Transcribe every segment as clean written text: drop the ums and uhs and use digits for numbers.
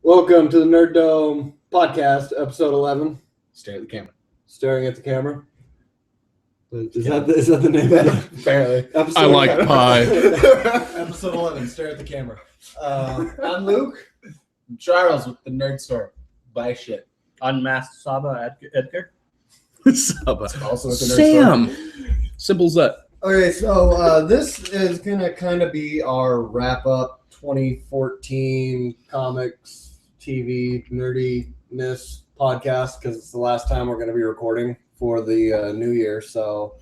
Welcome to the Nerd Dome podcast, episode 11. Stare at the camera. Staring at the camera. Is that the name of it? Apparently. I like pie. Episode 11, Stare at the camera. I'm Luke. I'm Charles with the Nerd Store. Buy shit. Unmasked Saba Edgar. Saba. Also with the Nerd Sam. Store. Simple as that. Okay, so this is going to kind of be our wrap-up 2014 comics, TV, nerdiness podcast, because it's the last time we're going to be recording for the new year. So,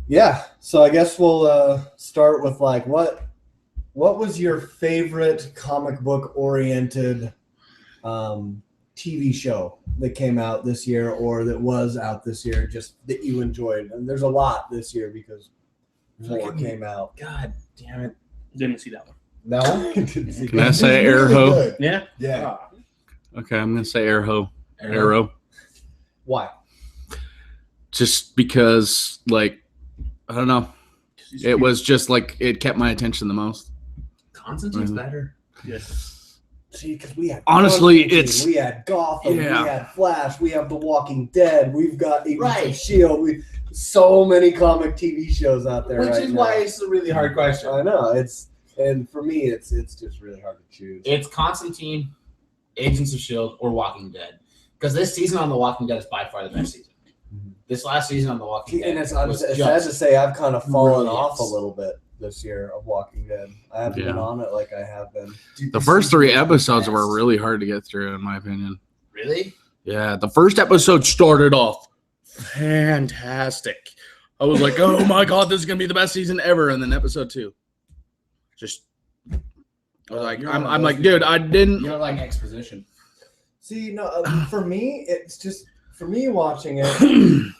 yeah. So I guess we'll start with, like, what was your favorite comic book-oriented TV show that came out this year or that was out this year, just that you enjoyed? And there's a lot this year because more came out. God damn it. Didn't see that one. No? Can I say Arrow? Yeah. Yeah. Okay, I'm going to say Arrow. Arrow. Why? Just because, like, I don't know. It was just like, it kept my attention the most. Constantine's Mhm. better. Yes. See, because we had Honestly, Constantine, we had Gotham, Yeah. we had Flash, we have The Walking Dead, we've got Agents Right. of S.H.I.E.L.D. We so many comic TV shows out there. Which right is now. why it's a really hard question. I know and for me, it's just really hard to choose. It's Constantine, Agents of S.H.I.E.L.D., or Walking Dead. Because this season on The Walking Dead is by far the best season. Mhm. This last season on The Walking Dead And it's was sad just to say I've kind of fallen brilliant. off a little bit this year of Walking Dead. I haven't been Yeah. on it like I have been. Dude, The this first season 3 is the episodes best. were really hard to get through, in my opinion. Really? Yeah, the first episode started off fantastic. I was like, oh my God, this is going to be the best season ever. And then episode 2, just, I was like, You're I'm one of like, those dude, people. I didn't. You don't like exposition. See, no, for me, it's just for me watching it.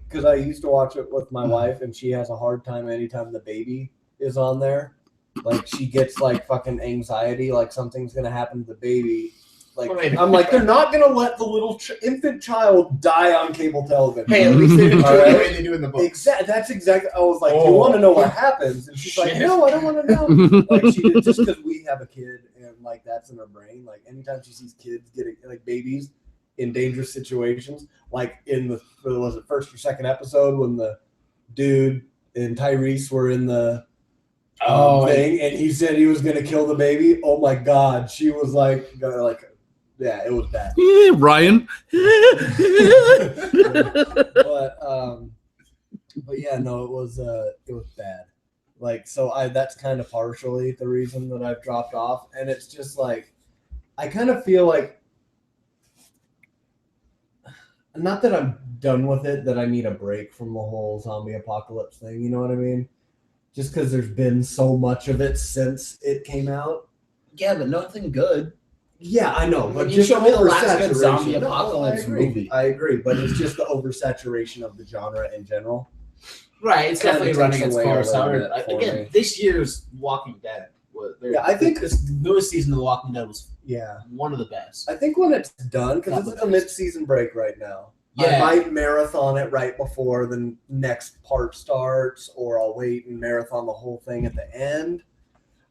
Because I used to watch it with my wife, and she has a hard time anytime the baby is on there. Like, she gets like fucking anxiety, like something's gonna happen to the baby. Like, Well, maybe. I'm like, they're not gonna let the little infant child die on cable television. Hey, at least they didn't do it the Alright. way they do in the books. Exactly. That's exactly. I was like, Oh. you want to know what happens? And she's like, Shit. no, I don't want to know. Like, she did, just because we have a kid and like that's in her brain. Like, anytime she sees kids getting like babies in dangerous situations, like in the was it first or second episode when the dude and Tyrese were in the thing and he said he was gonna kill the baby. Oh my God, she was like yeah, it was bad. Yeah, Ryan. But yeah, no, it was bad. Like, so that's kind of partially the reason that I've dropped off, and it's just like I kind of feel like not that I'm done with it, that I need a break from the whole zombie apocalypse thing. You know what I mean? Just because there's been so much of it since it came out. Yeah, but nothing good. Yeah, I know, but When you just show me the last good oversaturation. zombie No, apocalypse movie. I agree, but it's just the oversaturation of the genre in general. Right, it's Kinda definitely running takes its away a course. little However, bit for again, me. this year's Walking Dead was. Yeah, I think- this newest season of The Walking Dead was Yeah, one of the best. I think when it's done, because Not it's the at the best. mid-season break right now. Yeah. I might marathon it right before the next part starts, or I'll wait and marathon the whole thing at the end.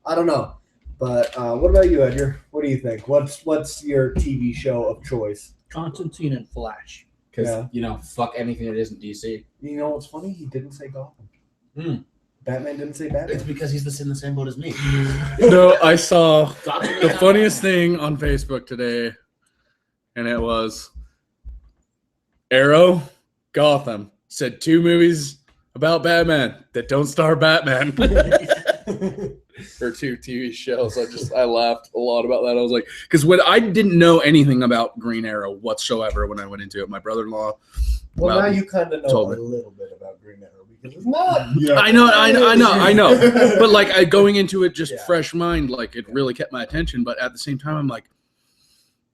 I don't know. But what about you, Edgar? What do you think? What's your TV show of choice? Constantine and Flash. Because, fuck anything that isn't DC. You know what's funny? He didn't say Gotham. Hmm. Batman didn't say It's Batman. because he's in the same boat as me. No, I saw Gotham the is funniest Batman. thing on Facebook today, and it was Arrow, Gotham said 2 movies about Batman that don't star Batman. Or 2 TV shows. I laughed a lot about that. I was like, because when I didn't know anything about Green Arrow whatsoever when I went into it, my brother-in-law. Well, now you kind of know told a me. little bit about Green Arrow because it's not. I know. But like going into it just Yeah. fresh mind, like it really kept my attention. But at the same time, I'm like,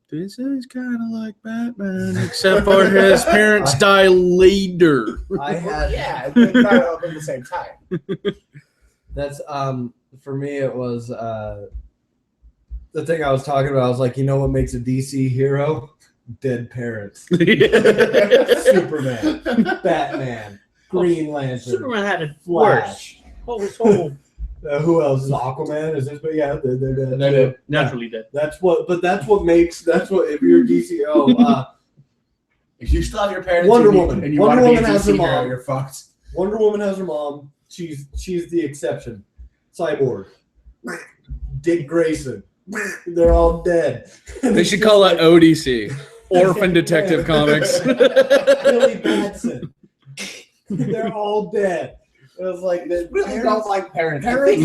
this is kind of like Batman, except for his parents die later. I had. Yeah, we got it up at the same time. That's for me. It was the thing I was talking about. I was like, you know what makes a DC hero? Dead parents. Superman, Batman, Green Lantern, Superman had it Flash. worse. What was whole Who else is Aquaman? Is this? But yeah, they're dead. They're dead. Naturally dead. That's what if you're DC. If you still have your parents, Wonder and you- Woman. and you Wonder want to be Woman a has her DC hero, mom. you're fucked. Wonder Woman has her mom. She's the exception. Cyborg. Dick Grayson. They're all dead. They should call it ODC, Orphan Detective Comics. Billy Batson. They're all dead. It was like the Really parents- don't like parents. I parents-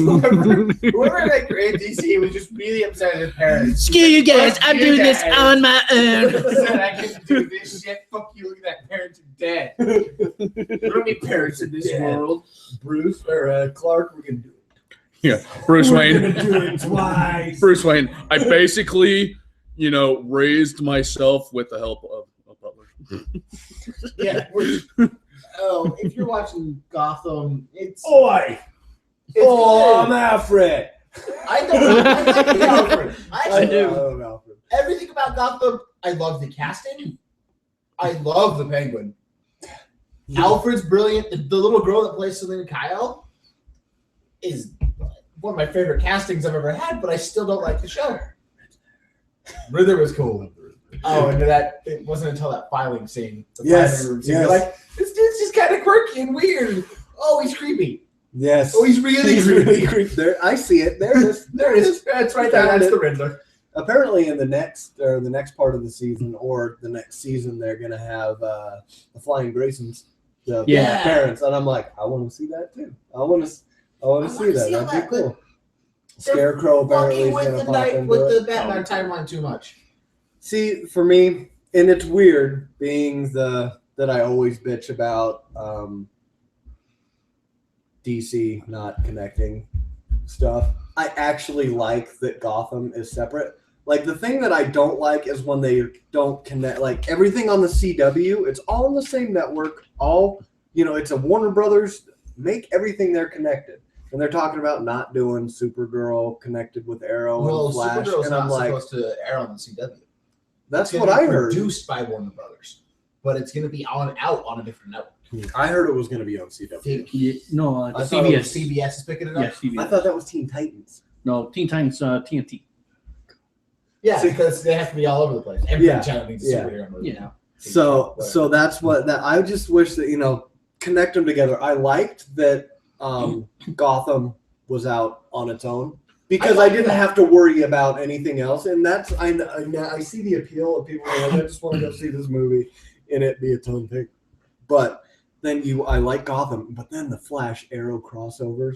think whoever that created DC was just really upset at his parents. Screw you guys! Fuck I'm you doing this guys. on my own. Said I get to do this shit. Fuck you! Look at that. Parents are dead. There don't need parents in this Dead. world. Bruce or Clark, we can do it. Yeah, Bruce We're Wayne. gonna do it twice. Bruce Wayne. I basically, raised myself with the help of a butler. Yeah. If you're watching Gotham, it's. Oi! it's Oh, I'm good. Alfred. I don't. I like the Alfred. I do. love Alfred. Everything about Gotham. I love the casting. I love the Penguin. Alfred's brilliant. The little girl that plays Selena Kyle is one of my favorite castings I've ever had, but I still don't like the show. Riddler was cool. Oh, and it wasn't until that filing scene. The Yes, filing room scene. yes. You're like, this dude's just kind of quirky and weird. Oh, he's creepy. Yes. Oh, he's really He's creepy. really creepy. There, I see it. There it is. There it is. That's right there. That's the Riddler. Apparently, in the next part of the season, or the next season, they're gonna have the Flying Graysons, the Yeah. parents, and I'm like, I want to see that too. I want to see wanna that. see all That'd be that, but cool. Scarecrow apparently Fucking is with gonna the pop into with it. the Batman timeline too much. See, for me, and it's weird being that I always bitch about DC not connecting stuff. I actually like that Gotham is separate. Like, the thing that I don't like is when they don't connect. Like, everything on the CW, it's all on the same network. It's a Warner Brothers. Make everything there connected. And they're talking about not doing Supergirl connected with Arrow Well, and Flash. Supergirl's And I'm not like, supposed to air on the CW. that's It's what gonna I be heard. Produced by Warner Brothers, but it's going to be out on a different network. I heard it was going to be on CW. Yeah, no, I thought it was CBS. CBS is picking it up. Yeah, CBS. I thought that was Teen Titans. No, Teen Titans, TNT. Yeah, See- because they have to be all over the place. Every Yeah, channel needs a yeah. superhero movie Yeah. now. So that's what that I just wish that connect them together. I liked that Gotham was out on its own because I like didn't that. have to worry about anything else, and that's I see the appeal of people. I just want to go see this movie and it be its own thing. But then I like Gotham, but then the Flash Arrow crossovers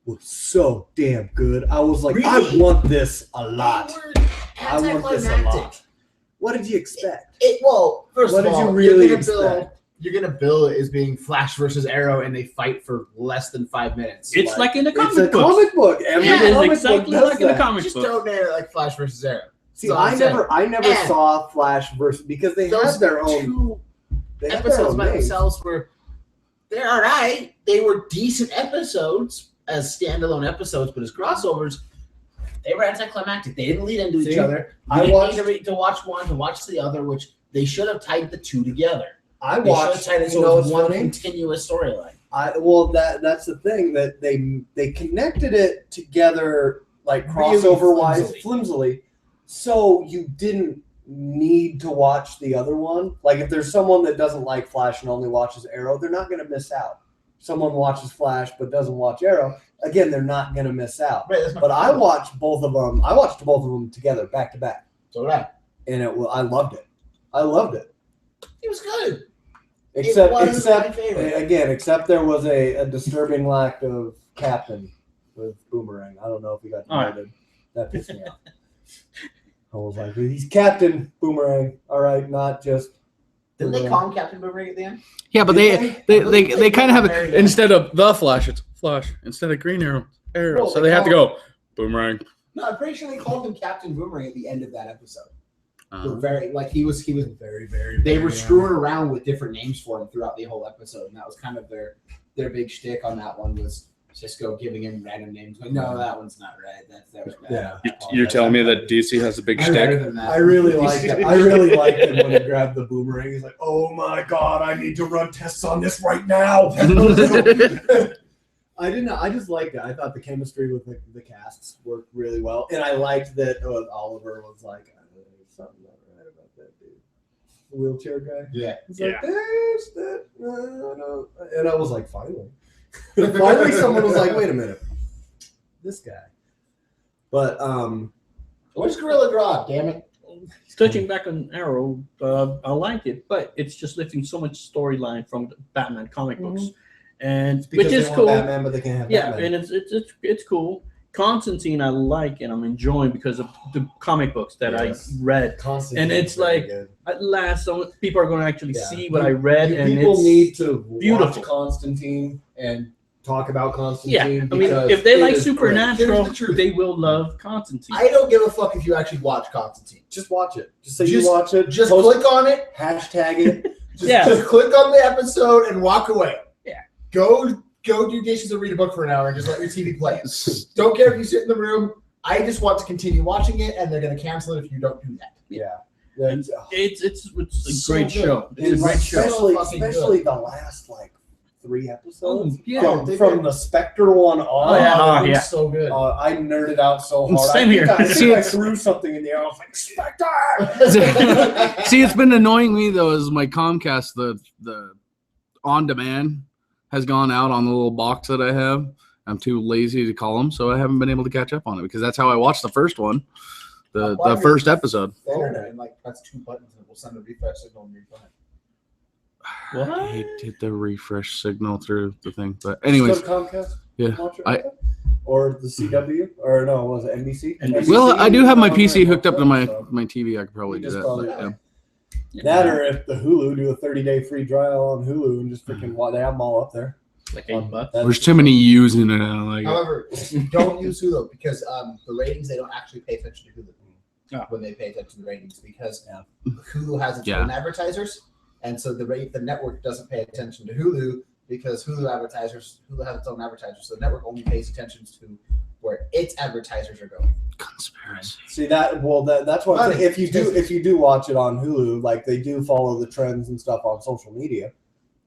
was so damn good. I was like, I Really? want this a lot. They were I want this a anticlimactic. lot. What did you expect? First What of did you all, really you're gonna bill it as being Flash versus Arrow, and they fight for less than 5 minutes. It's like in the It's comic a books. comic book. Every It is comic exactly book does like in the that. comic just book. don't air it like Flash versus Arrow. See, That's all I I'm saying. never And saw Flash versus because they Those have their own. two They have their episodes own by names. themselves they're all right. They were decent episodes as standalone episodes, but as crossovers, they were anticlimactic. They didn't lead into each See, other. I You watched- didn't need to watch one to watch the other, which they should have tied the two together. I They watched. should have tied it You know so it what's was one funny? continuous storyline. That's the thing that they connected it together like Really crossover wise flimsily. flimsily, so you didn't need to watch the other one. Like if there's someone that doesn't like Flash and only watches Arrow, they're not going to miss out. Someone watches Flash but doesn't watch Arrow, again, they're not going to miss out. Right, that's my But I point. watched both of them. I watched both of them together, back to back, So did I. and I loved it. I loved it. It was good. Except wasn't my favorite. again, except there was a disturbing lack of Captain with Boomerang. I don't know if he got All right. demoted. That pissed me off. I was like, he's Captain Boomerang. All right, not just. Didn't they Boomerang. call him Captain Boomerang at the end? Yeah, but Did they kind of have Very it good. instead of the Flash, it's Flash. Instead of Green Arrow, Arrow. Well, So they they have to go Boomerang. No, I'm pretty sure they called him Captain Boomerang at the end of that episode. Uh-huh. Very he was Very, very. they were very, screwing around with different names for him throughout the whole episode, and that was kind of their big shtick on that one was Cisco giving him random names. Like, no, that one's not right. That was bad. Yeah. I apologize. You're telling me that DC has a big I'm better stick? than that. I really liked it. I really liked it when he grabbed the boomerang. He's like, "Oh my god, I need to run tests on this right now." I didn't. I just liked it. I thought the chemistry with the casts worked really well, and I liked that Oliver was like, "There's something not right about that dude, the wheelchair guy." Yeah. He's like, "There's that." No. And I was like, "Finally, finally, someone was like, wait a minute, this guy." But Where's Gorilla Grodd? Damn it. Touching back on Arrow, I like it, but it's just lifting so much storyline from the Batman comic books, and because which they is want cool. Batman, but they can't have Yeah, Batman. and it's cool. Constantine, I like and I'm enjoying because of the comic books that Yes. I read. Constantine and it's is very like, good. At last, some people are going to actually Yeah. see what I read, and People it's need to beautiful. watch Constantine and talk about Constantine. Yeah, I mean, because if they it like is great. Supernatural, Here's the truth. they will love Constantine. I don't give a fuck if you actually watch Constantine. Just watch it. Just say Just- you watch it. Just post- click on it. hashtag it. Just click on the episode and walk away. Yeah. Go do dishes or read a book for an hour and just let your TV play it. Don't care if you sit in the room. I just want to continue watching it, and they're going to cancel it if you don't do that. Yeah. It's a So great good. show. It's And a great show. especially, So fucking especially the last like 3 episodes. Oh, yeah. From the Spectre one on. yeah. It was yeah. so good. I nerded out so hard. Same here. I See, think I it's- threw something in the air. I was like, Spectre! See, it's been annoying me though. Is my Comcast the on demand has gone out on the little box that I have. I'm too lazy to call them, so I haven't been able to catch up on it because that's how I watched the first one, the first episode. And like press 2 buttons and it will send a refresh signal and refresh. What? I hit the refresh signal through the thing, but anyways, Just go to Comcast. Yeah. Watch it. Or the CW, or no, was it NBC? NBC. well, I do have my PC on hooked up to my so- TV. I could probably You do just that. probably- But, yeah. That, or if the Hulu do a 30-day free trial on Hulu and just freaking they have them all up there. Like $8. That's- There's too many using it. I don't like it. However, don't use Hulu because the ratings, they don't actually pay attention to Hulu Oh. when they pay attention to the ratings because Yeah. Hulu has its Yeah. own advertisers, and so the network doesn't pay attention to Hulu because Hulu has its own advertisers, so the network only pays attention to where its advertisers are going. Conspiracy. See that's why I'm Money. saying, if you do watch it on Hulu, like they do follow the trends and stuff on social media.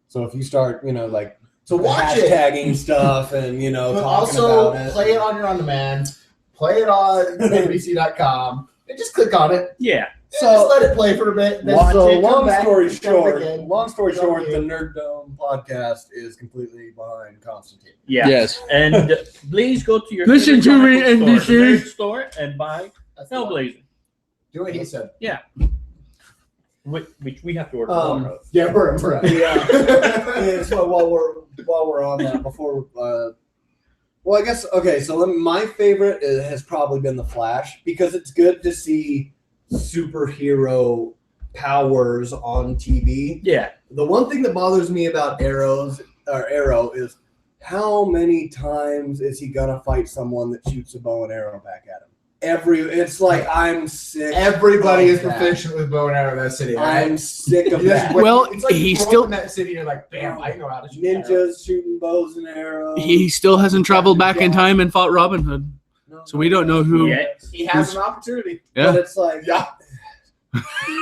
So if you start, like So watch it. hashtagging stuff and But talking also about it. play it on your on-demand, play it on NBC.com, and just click on it. Yeah. So just let it play for a bit. Then So watch it, come long back, story come short, again. the Nerd Dome podcast is completely behind Constantine. Yeah. Yes. And please go to your Listen favorite to me, comic book NBC. store, the nerd store, and buy That's the one. Hellblazer, Do what he said. which we have to order Um, more of. Yeah, we're Yeah, so while we're on that, before I guess okay. So my favorite has probably been the Flash because it's good to see superhero powers on TV. Yeah. The one thing that bothers me about Arrow is how many times is he gonna fight someone that shoots a bow and arrow back at him? It's like I'm sick. Everybody of is that. proficient with bow and arrow in that city. I'm Right? sick of You just that. wait- Well, it's like he you grow still- up in that city. You're like, bam, I know how to shoot arrows. Ninjas shooting bows and arrows. He still hasn't traveled back in time and fought Robin Hood, No, so we don't know who. Yeah. He has an opportunity. Yeah. But it's like Yeah.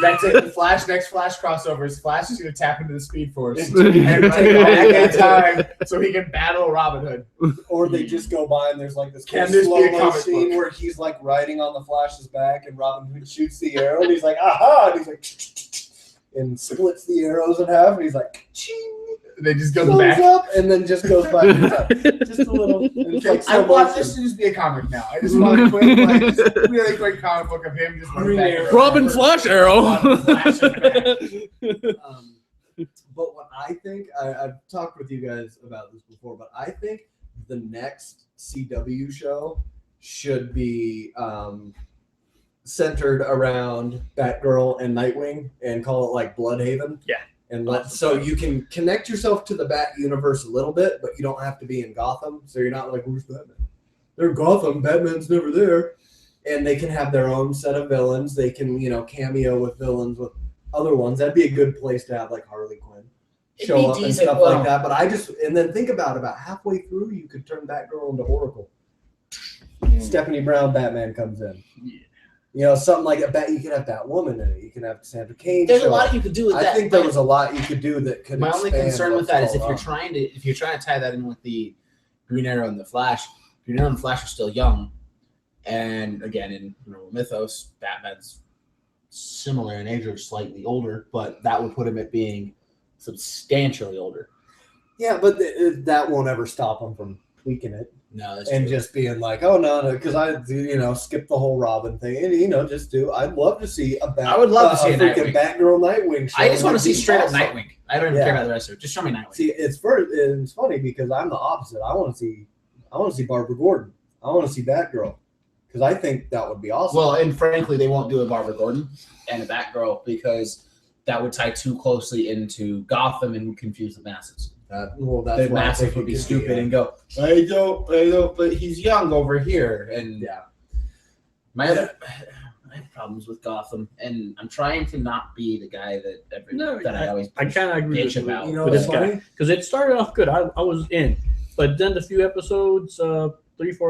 That's it. The next Flash crossover is Flash is going to tap into the Speed Force and take back in time so he can battle Robin Hood. or they just go by and there's like this Can cool this be a slow-mo comic scene book? where he's like riding on the Flash's back and Robin Hood shoots the arrow and he's like, aha, and he's like and splits the arrows in half and he's like ching, They just go goes back. up and then just goes back in time. Just a little and it's like I slow want motion. this to just be a comic now. I just want a quick, just really quick comic book of him just running Green back. Arrow. Robin Flash Arrow. But what I think, I've talked with you guys about this before, but I think the next CW show should be centered around Batgirl and Nightwing and call it like Bloodhaven. Yeah. And so you can connect yourself to the Bat universe a little bit, but you don't have to be in Gotham. So you're not like, where's Batman? They're in Gotham. Batman's never there. And they can have their own set of villains. They can, cameo with villains with other ones. That'd be a good place to have like Harley Quinn show It'd be up and decent, stuff well- like that. But and then think about halfway through, you could turn Batgirl into Oracle. Stephanie Brown Batman comes in. Something like that. You could have Batwoman in it. You can have Sandra Kane. There's a show lot up. you could do with I that. think there was a lot you could do that could. My only expand concern with what's that is going if on. you're trying to tie that in with the Green Arrow and the Flash. Green Arrow and the Flash are still young, and again, in Mythos, Batman's similar in age or slightly older, but that would put him at being substantially older. Yeah, but that won't ever stop him from tweaking it No, that's and true. just being like, oh no, because I skip the whole Robin thing, and just do. I'd love to see I would love to see a freaking Nightwing. Batgirl Nightwing show. I just want to see It'd be straight up awesome. Nightwing. I don't even Yeah. care about the rest of it. Just show me Nightwing. See, it's funny because I'm the opposite. I want to see Barbara Gordon. I want to see Batgirl because I think that would be awesome. Well, and frankly, they won't do a Barbara Gordon and a Batgirl because that would tie too closely into Gotham and confuse the masses. that's The why I masses think would it be could stupid and go, I don't, but he's young over here. And yeah. I have problems with Gotham, and I'm trying to not be the guy that I always I kind of agree bitch with, about. You know with what's this guy funny? because it started off good. I was in, but then the few episodes, 3-4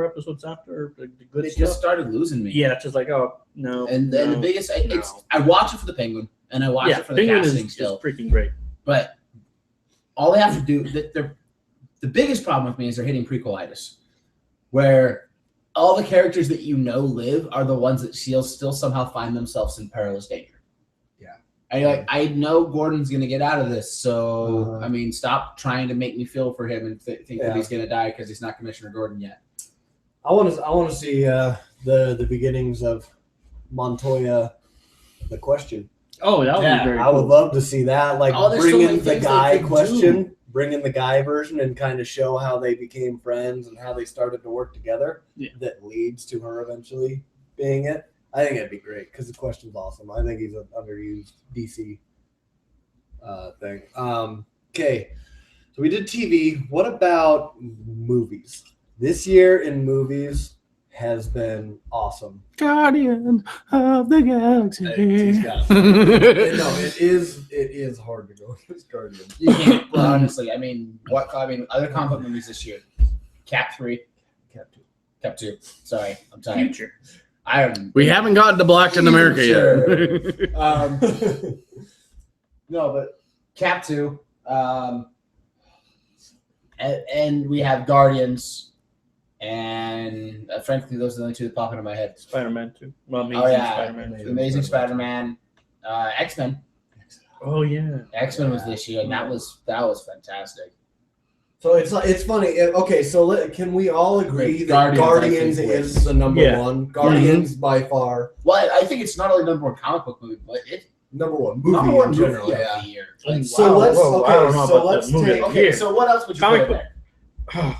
episodes after the good It stuff, just started losing me. yeah, it's just like, oh no. And no, the biggest, no. I watch it for the Penguin, and I watch yeah, it for the Penguin casting is still. freaking great. But all they have to do, the biggest problem with me is they're hitting prequelitis, where all the characters that live are the ones that still somehow find themselves in perilous danger. Yeah. And you're like, I know Gordon's going to get out of this, so, Uh-huh. I mean, stop trying to make me feel for him and think Yeah. that he's going to die because he's not Commissioner Gordon yet. I want to see the beginnings of Montoya, the Question. Oh, that would Yeah, be very I cool. would love to see that. Like Oh, there's so bring many in the things they guy could Question, bring in the guy version, and kind of show how they became friends and how they started to work together. Yeah. That leads to her eventually being it. I think it'd be great because the Question's awesome. I think he's an underused DC thing. Okay, so we did TV. What about movies? This year in movies has been awesome. Guardian of the Galaxy. He's got it is hard to go against Guardian. You can't, well, honestly, other comic book movies this year. Cap 3. Cap 2. Sorry, I'm tired. Future. We haven't gotten to Black in America yet. No, but Cap 2. And we have Guardians. And frankly, those are the only two that pop into my head. Spider-Man 2. Well, Amazing Spider-Man 2. Amazing Spider-Man. X-Men. Oh yeah. X-Men was this year, and that was fantastic. So it's funny. Okay, so can we all agree that Guardians, Guardians I think, is the number Yeah. one? Guardians by far Well, I think it's not only number one comic book movie, but it's number one movie number one in movie general. of Yeah. the year. So let's I don't know about let's that movie. take Okay, so what else would you Comic put in book- there?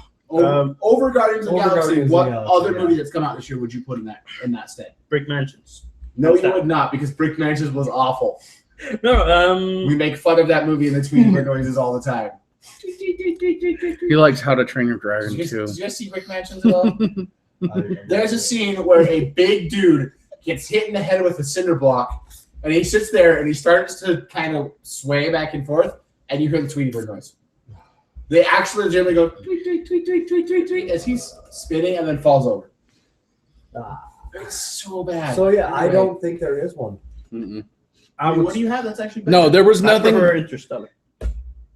Over Guardians of the Over Galaxy, Guardians of the what Galaxy, other yeah. movie that's come out this year would you put in that stead? Brick Mansions. No, What's you that? would not, because Brick Mansions was awful. No, We make fun of that movie in the Tweety Bird noises all the time. He likes How to Train Your Dragon Did too. you guys see Brick Mansions at all? There's a scene where a big dude gets hit in the head with a cinder block, and he sits there and he starts to kind of sway back and forth, and you hear the Tweety Bird noise. They actually legitimately go tweet, tweet, tweet, tweet, tweet, tweet, tweet as he's spinning and then falls over. It's so bad. So yeah, I Anyway. don't think there is one. Mm-mm. I would. What do you have that's actually better? No, there was I prefer nothing. Interstellar.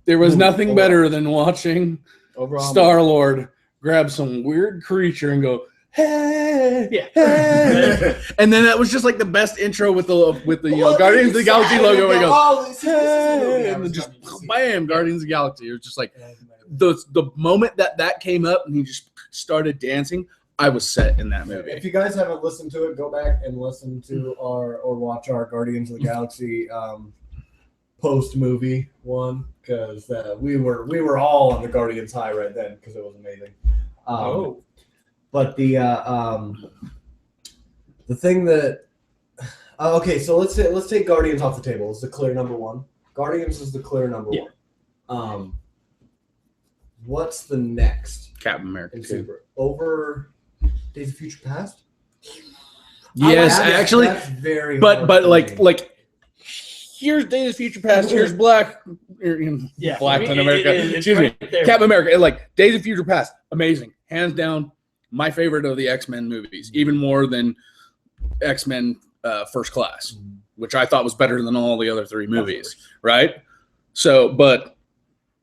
There was nothing Overall. better than watching Overall, Star Lord grab some weird creature and go, "Hey, Yeah. hey," and then that was just like the best intro with the Well, Guardians of the Galaxy excited logo. and And go, go, "Oh, this is the movie "Hey," I and was then just coming to see." bam, Guardians of the Galaxy. It was just like the moment that came up and he just started dancing. I was set in that movie. If you guys haven't listened to it, go back and listen to or watch our Guardians of the Galaxy post movie one because we were all on the Guardians high right then because it was amazing. But the thing that okay, so let's take Guardians off the table. It's the clear number one. Guardians is the clear number Yeah. one. What's the next Captain America. in too. super over Days of Future Past? Yes, That's- actually, that's very. but hard for like me. here's Days of Future Past. Here's Black. Yeah, Black I mean, in America. it's Excuse me. right there. Captain America. And like Days of Future Past, amazing, hands down, my favorite of the X-Men movies, even more than X-Men First Class, which I thought was better than all the other three movies. Right. So, but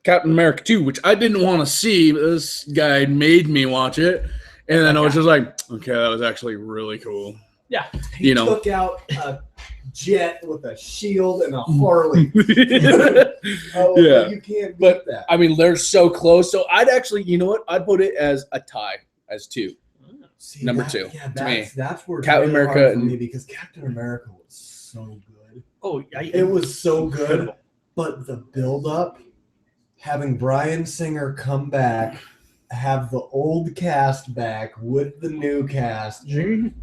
Captain America 2, which I didn't want to see, but this guy made me watch it. And then I was just like, okay, that was actually really cool. Yeah. He took out a jet with a shield and a Harley. Yeah. You can't beat But, that. I mean, they're so close. So I'd actually, you know what? I'd put it as a tie, as 2. See, number 2, Yeah, to me. that's where it's Captain really America hard for and- me because Captain America was so good. Oh, It was so good, but the build-up, having Bryan Singer come back, have the old cast back with the new cast. Gene?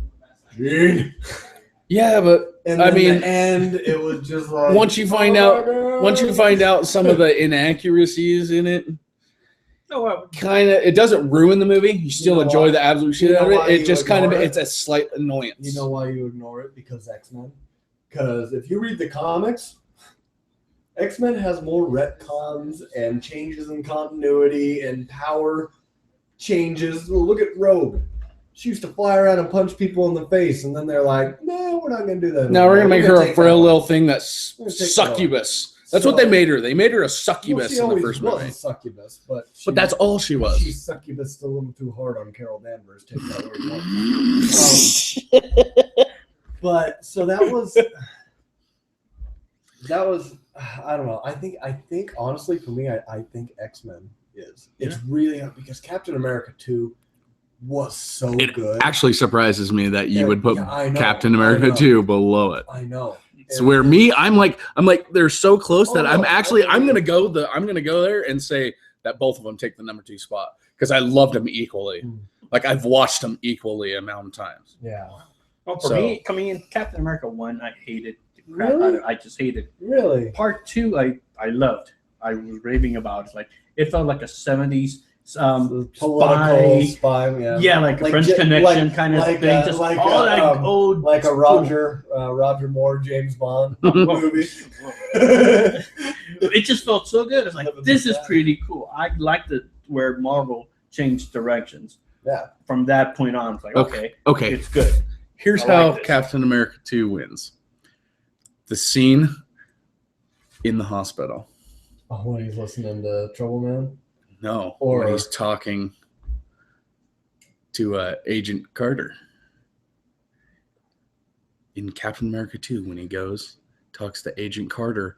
Yeah, but And I then mean, the end, it was just like once you find out some of the inaccuracies in it, Oh, well, kind of, it doesn't ruin the movie. You still know enjoy why? the absolute shit You know out of why it. It you just kind of, ignore it? it's a slight annoyance. You know why you ignore it? Because X-Men. Because if you read the comics, X-Men has more retcons and changes in continuity and power changes. Well, look at Rogue. She used to fly around and punch people in the face, and then they're like, "No, we're not going to do that." Now we're gonna make her a take frail that little one." thing that's We're gonna take that succubus. That's what they made her. They made her a succubus She in the always first was movie. a succubus, but That's all she was. She succubused a little too hard on Carol Danvers. Take that where you want. But so that was I don't know. I think honestly for me, I think X-Men is. It's really because Captain America 2 was so It good. actually surprises me that you would put Yeah, I know, Captain I America know. 2 below it. I know. So where me, I'm like they're so close that Oh, I'm no, actually I I'm know. gonna go there and say that both of them take the number 2 spot because I loved them equally. Mm. Like I've watched them equally amount of times. Yeah. well, for So- me, coming in, Captain America 1, I hated the crap Really? out of it. I just hated. Really? Part 2, I loved. I was raving about it. Like, it felt like a 70s Political spy. yeah, like a Like French J- Connection like- kind of like, thing. uh, Just like, all that old, like a Roger Moore James Bond movie. It just felt so good. It's like, Living this with is that. pretty cool. I liked it where Marvel changed directions. Yeah. From that point on, it's like, okay, Okay, it's good. here's I like how this. Captain America 2 wins. The scene in the hospital. Oh, when he's listening to Trouble Man. No, Or- when he's talking to Agent Carter. In Captain America 2, when he talks to Agent Carter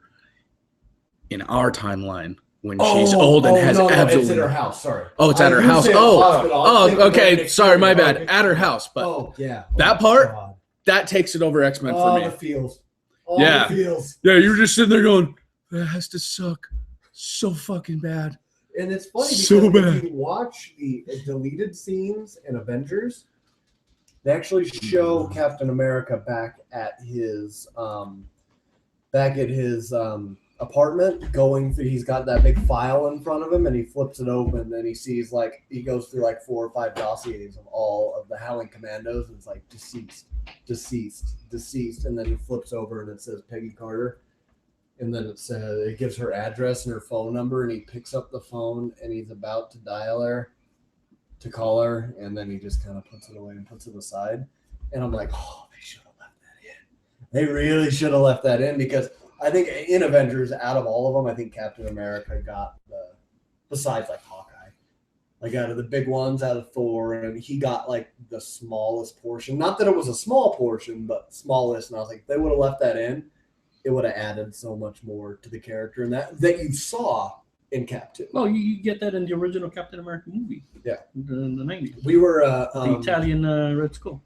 in our timeline when she's old and has absolutely. It's at her house. Sorry. Oh, it's at her You house. said Oh, hospital. I was thinking okay. Nick Sorry, my Fury. bad. Okay. At her house, but Oh yeah. that Oh, part? God. that takes it over X-Men Oh, for the me. feels. Oh, Yeah. the feels. Yeah, you're just sitting there going, that has to suck so fucking bad. And it's funny because So if bad. you watch the deleted scenes in Avengers, they actually show Captain America back at his apartment going through. He's got that big file in front of him, and he flips it open, and he sees he goes through 4 or 5 dossiers of all of the Howling Commandos, and it's like deceased, and then he flips over and it says Peggy Carter. And then it gives her address and her phone number, and he picks up the phone and he's about to dial her to call her, and then he just kind of puts it away and puts it aside. And I'm like, oh, they should have left that in. They really should have left that in because I think in Avengers, out of all of them, I think Captain America got besides Hawkeye, out of the big ones, out of Thor, and he got the smallest portion. Not that it was a small portion, but smallest. And I was like, if they would have left that in, it would have added so much more to the character and that you saw in Cap 2. Well, you get that in the original Captain America movie. Yeah. In the 90s. We were The Italian Red Skull.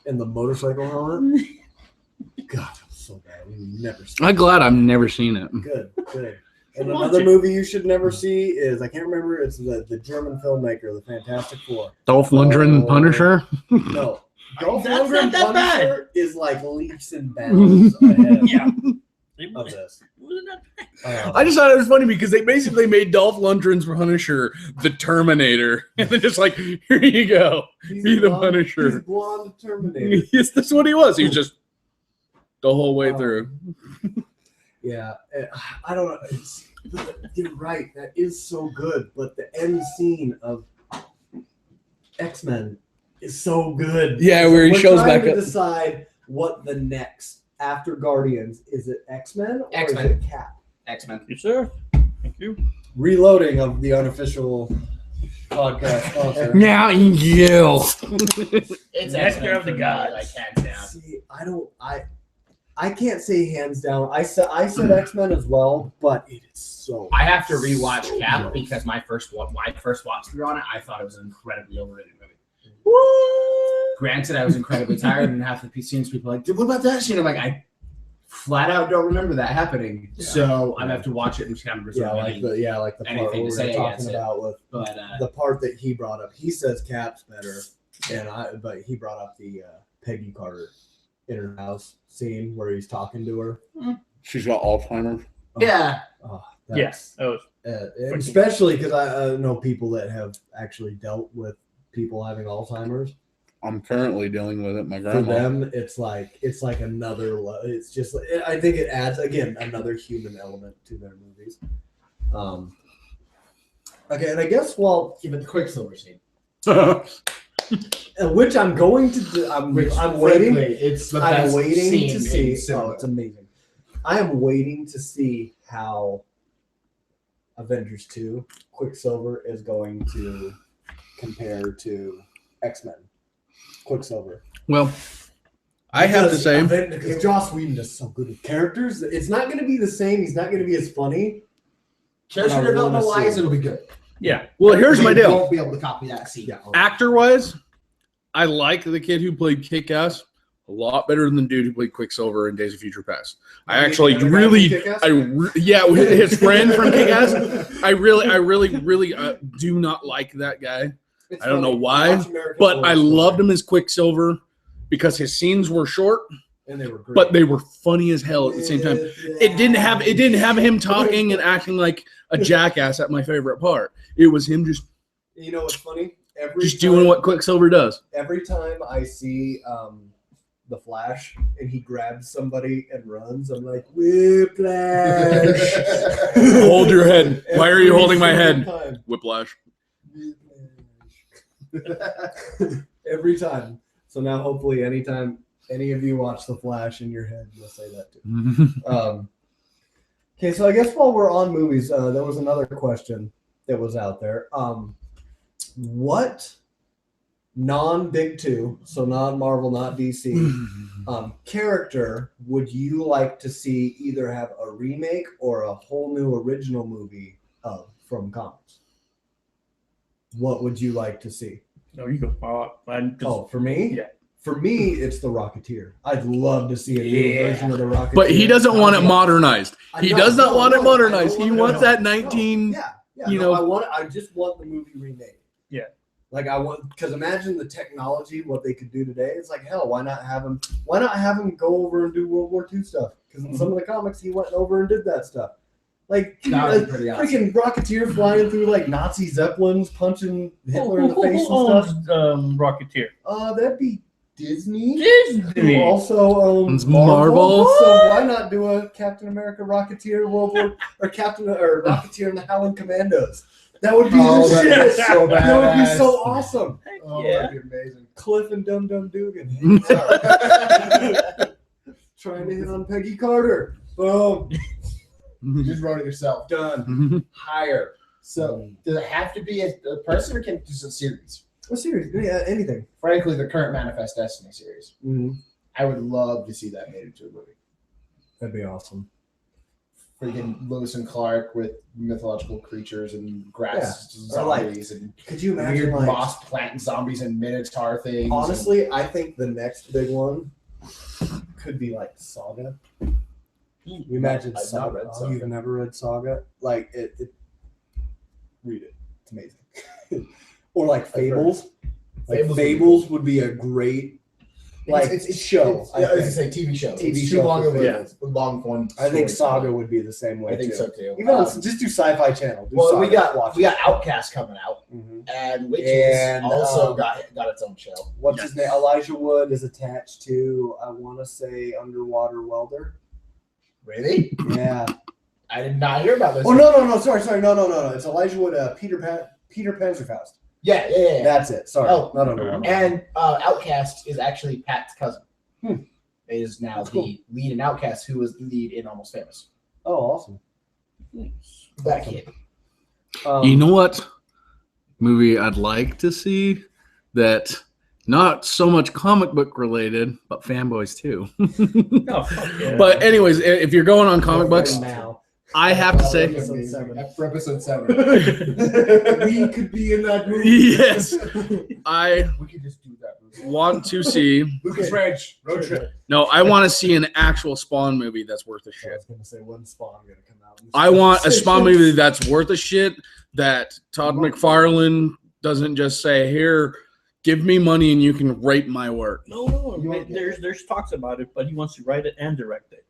in the motorcycle helmet. God, that was so bad. We never seen I'm glad I've never seen it. it. Good. And Watch another it. movie you should never see is, I can't remember, it's the German filmmaker, the Fantastic Four. Dolph Lundgren, Oh. Punisher. No. Dolph That's Lundgren not that bad. Punisher is leaps and bounds ahead Yeah. of this. Wasn't that I just thought it was funny because they basically made Dolph Lundgren's Punisher the Terminator, and they're just like, "Here you go, He's be the blonde- Punisher." He's blonde Terminator. Yes, that's what he was. He was just the whole way through. Yeah, I don't know. You're right. That is so good. But the end scene of X-Men is so good. Yeah, where he We're shows trying back to up. decide what the next after Guardians is. It X-Men or X-Men. is it Cap? X-Men. Yes, sir. Thank you. Reloading of the unofficial podcast sponsor. Now you. It's Nectar of the for me, gods. like hands down. See, I can't say hands down. I said X-Men as well, but it is so. I have to rewatch so Cap good. because my first watch through on it, I thought it was an incredibly overrated movie. What? Granted, I was incredibly tired, and half the scenes people were like, "Dude, what about that shit?" I'm like, I flat out don't remember that happening, so I have to watch it and just kind of reserve Like any- the part anything we to were say talking against it. about with But the part that he brought up. He says Cap's better, but he brought up the Peggy Carter in her house scene where he's talking to her. She's got Alzheimer's. yeah, Yes. That was And especially because I know people that have actually dealt with people having Alzheimer's. I'm currently dealing with it. My For grandma. them, it's like another. It's just. I think it adds again another human element to their movies. Okay, and I guess give it the Quicksilver scene. which I'm going to do. I'm waiting. Frankly, it's the I'm best waiting scene to in see. cinema. Oh, it's amazing. I am waiting to see how Avengers 2 Quicksilver is going to compare to X-Men Quicksilver. Well, I have to say, because Joss Whedon is so good with characters, it's not going to be the same. He's not going to be as funny. Character I development wanna wise, see. it'll be good. yeah. well, here's my They deal. won't be able to copy that scene. Yeah. Actor-wise, I like the kid who played Kick-Ass a lot better than the dude who played Quicksilver in Days of Future Past. I actually his friend from Kick-Ass. I really do not like that guy. I don't know why, but I loved him as Quicksilver because his scenes were short, and they were great. but they were funny as hell at the same time. It didn't have him talking and acting like a jackass at my favorite part. It was him just You know what's funny? doing what Quicksilver does. Every time I see the Flash and he grabs somebody and runs, I'm like, Whiplash. Hold your head. Why are you Every holding my single head? time. Whiplash. Every time. So now, hopefully, anytime any of you watch the Flash in your head, you'll say that too. Okay, so I guess while we're on movies, there was another question that was out there. What non-Big Two, so non-Marvel, not DC, character would you like to see either have a remake or a whole new original movie of from comics? What would you like to see? No, you go. For me? Yeah. For me, it's the Rocketeer. I'd love to see a new version of the Rocketeer. But he doesn't want it modernized. He does not want it I modernized. don't He want wants it- that no, 19. Yeah, you know- I just want the movie remade. Yeah. Like I want, because imagine the technology, what they could do today. It's like hell. Why not have him? Why not have him go over and do World War II stuff? Because in some of the comics, he went over and did that stuff. Like That would be pretty awesome. freaking Rocketeer flying through like Nazi zeppelins, punching Hitler in the face Who and stuff. owns Rocketeer? That'd be Disney. Disney. Who also owns Owns Marvel. So why not do a Captain America Rocketeer World War or Rocketeer and the Howling Commandos? That would be Oh, the that'd shit. be so That would be badass. so awesome. Oh, Yeah. that'd be amazing. Cliff and Dum Dum Dugan trying to hit on Peggy Carter. Boom, You just wrote it yourself. done. Higher. So, does it have to be a person or can it just a series? A series, yeah, anything. Frankly, the current Manifest Destiny series. Mm-hmm. I would love to see that made into a movie. That'd be awesome. Freaking Lewis and Clark with mythological creatures and grass Or like- zombies and Could you imagine weird like, moss plant zombies and minotaur things. honestly, I think the next big one could be like Saga. You imagine I've not Saga. read Oh, Saga. you've never read Saga? Like it read it. It's amazing. Or like heard. Fables. Like Fables would be Fables would be a great like it's show. I was I gonna think. say TV show. TV it's show too long for of a Fables. long form. I think story. Saga would be the same way I think too. so too. Even on, just do Sci-Fi Channel. Do well, Saga. we got Outcast coming out, Mhm. and Witches And, also got its own show. What's his name? Elijah Wood is attached to. I want to say Underwater Welder. Really? Yeah. I did not hear about this. Oh no! Sorry, no! It's Elijah Wood. Peter Panzerfaust. Yeah. That's it. Sorry, Oh. not Underwater. And Outcast is actually Pat's cousin. Hmm. Is now That's the cool. lead in Outcast, who was the lead in Almost Famous. Oh, awesome. That kid. You know what movie I'd like to see that not so much comic book related, but fanboys too. Oh, fuck yeah. But anyways, if you're going on comic books, now. I have to say, Episode 7. For episode 7. We could be in that movie. yes, I We could just do that movie. want to see. Lucas Ranch, road trip. No, I want to see an actual Spawn movie that's worth a I shit. was gonna say when's Spawn gonna come out? I want a Spawn movie that's worth a shit. That Todd McFarlane doesn't just say, "Here, give me money and you can rape my work." No, You won't get there's talks about it, but he wants to write it and direct it.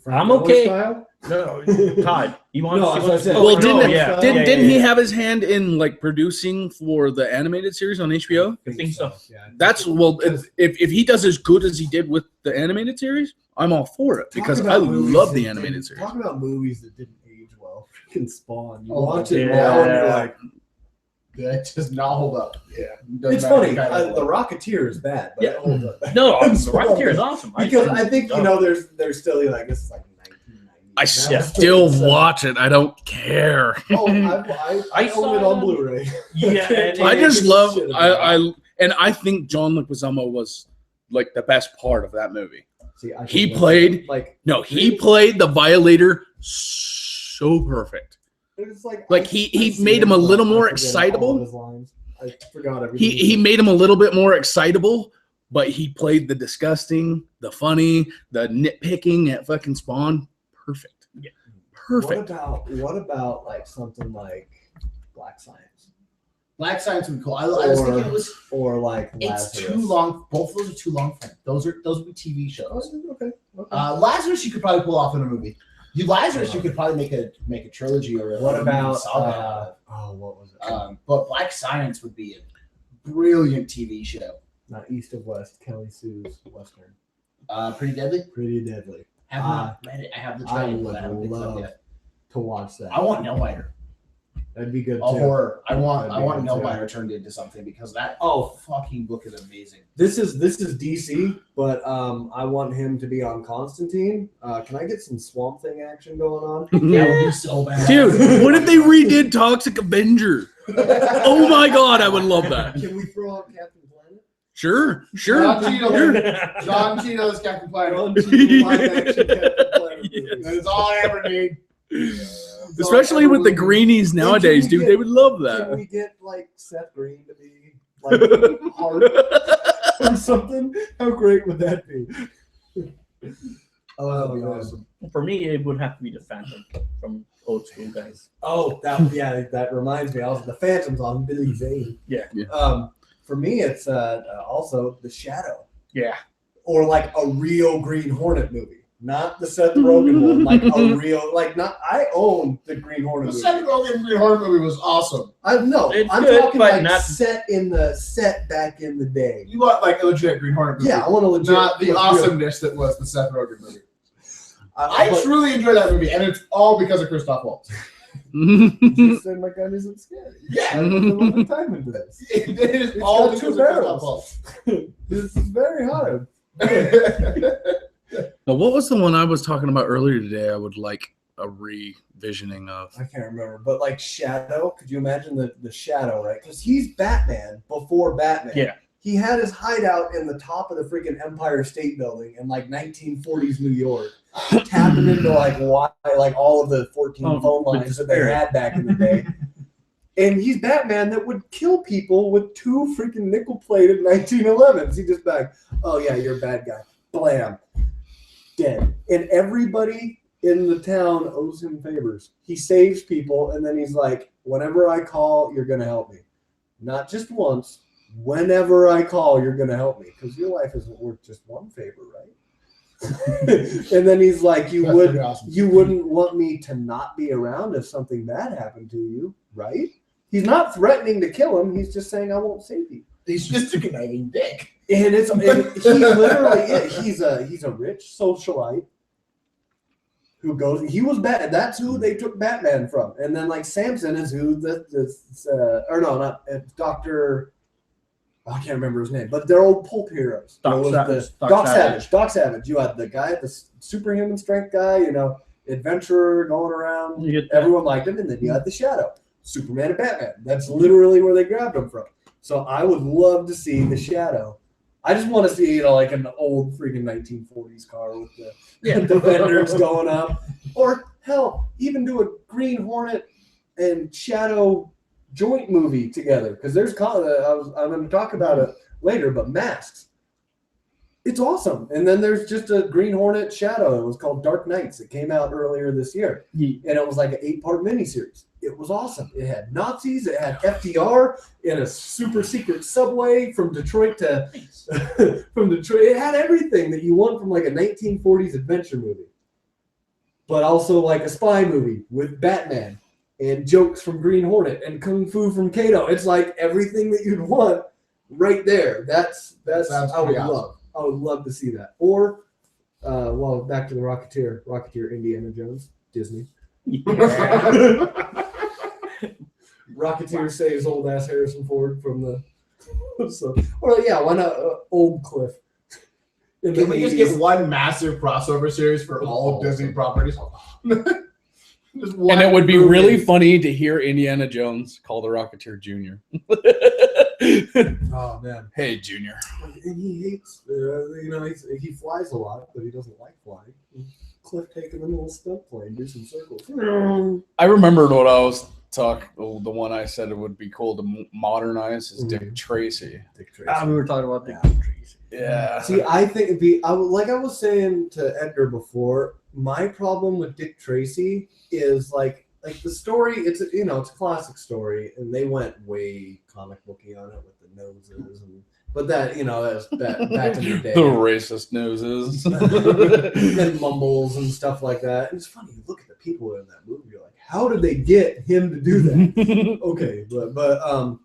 Frank I'm Miller okay. style? No, Todd, he wants. No, he that's what I wants said. Well, Oh, didn't no, didn't, yeah, didn't he have his hand in like producing for the animated series on HBO? I think so. Yeah. That's well, if he does as good as he did with the animated series, I'm all for it because Talk I about movies love that the didn't- animated series. Talk about movies that didn't age well. Freaking Spawn. You Oh, watch it yeah. now and you're like, That does not hold up. yeah. Doesn't It's matter funny. what kind of The hold up. Rocketeer is bad, but Yeah. it holds up. No, It's the right funny. here is awesome. Because I think there's still like this is like 1990. I Now, still so- watch it. I don't care. Oh, I I own saw it on it. Blu-ray. Yeah, and I just love Shit about I think John Leguizamo was like the best part of that movie. See, I He think played- like No, he played the Violator so perfect. it's like he see made him a but little I more forget all excitable. of his lines. I forgot everything. He made him a little bit more excitable, but he played the disgusting, the funny, the nitpicking at fucking Spawn. Perfect. Yeah. Perfect. What about like something like Black Science Black Science would be cool. I was thinking it was. or like It's Lazarus? too long. Both of those are too long for him. Those would be TV Oh, shows. okay. Lazarus, you could probably pull off in a movie. Lazarus, you could probably make a trilogy or. What a about solid out what was it? of it. But Black Science would be a brilliant TV show. Not East of West. Kelly Sue's Western. Pretty Deadly. Pretty deadly. Have not read it. I have the trailer, but I haven't picked it up love yet. to watch that. I want Nailbiter. That'd be good A too. horror. I want That'd be good, too. Nailbiter turned into something because that fucking book is amazing. This is DC, but I want him to be on Constantine. Can I get some Swamp Thing action going on? That would be so bad. Dude, what if they redid Toxic Avenger? Oh my god, I would love that. Can we throw out Captain Planet? Sure. John Cheadle. Sure. John Cheadle's Captain Planet. Ron Cheadle live action Captain Planet movie. That is all I ever need. Especially with the greenies nowadays, dude, they would love Can that. we get like Seth Green to be like Hart or something? How great would that be? Oh, That'd be man. awesome. For me, it would have to be the Phantom from old school guys. Oh, that reminds me. Also, the Phantom's on Billy Zane. Yeah. For me, it's also The Shadow, Yeah. or like a real Green Hornet movie, not the Seth Rogen one. Like a real, like not. I own the Green Hornet The movie. Seth Rogen Green Hornet movie was awesome. I'm It's I'm good, talking but like not- set back in the day. You want like a legit Green Hornet movie. Yeah, I want to legit. Not the real- awesomeness that was the Seth Rogen movie. I but- truly enjoy that movie, and it's all because of Christoph Waltz. You said my gun isn't scary. Yeah. I put a lot of time into this. It is It's all got because two of barrels. Christoph Waltz. This is very hard. Now, what was the one I was talking about earlier today? I would like a revisioning of. I can't remember, but like Shadow, could you imagine the Shadow, right? Because he's Batman before Batman. Yeah. He had his hideout in the top of the freaking Empire State Building in like 1940s New York, tapping into like all of the 14 phone with lines the that they spirit. had back in the day. And he's Batman that would kill people with two freaking nickel-plated 1911s. He just like, oh yeah, you're a bad guy. Blam. Dead. And everybody in the town owes him favors. He saves people, and then he's like, whenever I call, you're going to help me. Not just once. Whenever I call, you're going to help me. Because your life isn't worth just one favor, right? And then he's like, you That's pretty awesome. wouldn't want me to not be around if something bad happened to you, right? He's not threatening to kill him. He's just saying, I won't save you. He's just a conniving dick. And he literally he's a rich socialite who goes. He was bad. That's who they took Batman from. And then like Samson is who Dr. I can't remember his name, but they're old pulp heroes. Doc There was Savage. Doc Savage. Doc Savage. You had the guy, the superhuman strength guy. You know, adventurer going around. You get that. Everyone liked him, and then you had the Shadow, Superman and Batman. That's literally where they grabbed him from. So I would love to see the Shadow. I just want to see, like an old freaking 1940s car with the defenders going up, or hell, even do a Green Hornet and Shadow joint movie together. Because there's I'm going to talk about it later, but Masks. It's awesome. And then there's just a Green Hornet Shadow. It was called Dark Knights. It came out earlier this year. And it was like an 8-part miniseries. It was awesome. It had Nazis. It had FDR in a super secret subway from Detroit to from Detroit. It had everything that you want from like a 1940s adventure movie. But also like a spy movie with Batman and jokes from Green Hornet and Kung Fu from Kato. It's like everything that you'd want right there. That's I would love. I would love to see that. Or, well, back to the Rocketeer Indiana Jones, Disney. Yeah. Rocketeer saves old ass Harrison Ford from the. So, or yeah, why not Old Cliff? In the Can we just 80s. get one massive crossover series for all Disney properties? Just one And it would be movie. really funny to hear Indiana Jones call the Rocketeer Jr. Oh man, Hey, Junior. and he hates. He flies a lot, but he doesn't like flying. Cliff taking him a little stunt plane, do some circles. I remembered what I was talking. The one I said it would be cool to modernize is Dick Tracy. Dick Tracy. We were talking about the Tracy. Yeah. See, I think like I was saying to Edgar before, my problem with Dick Tracy is like the story. It's a classic story, and they went way comic booky on it with the noses, but that that's back in the day. The racist noses. And mumbles and stuff like that. And it's funny. You look at the people in that movie. You're like, how did they get him to do that? Okay, but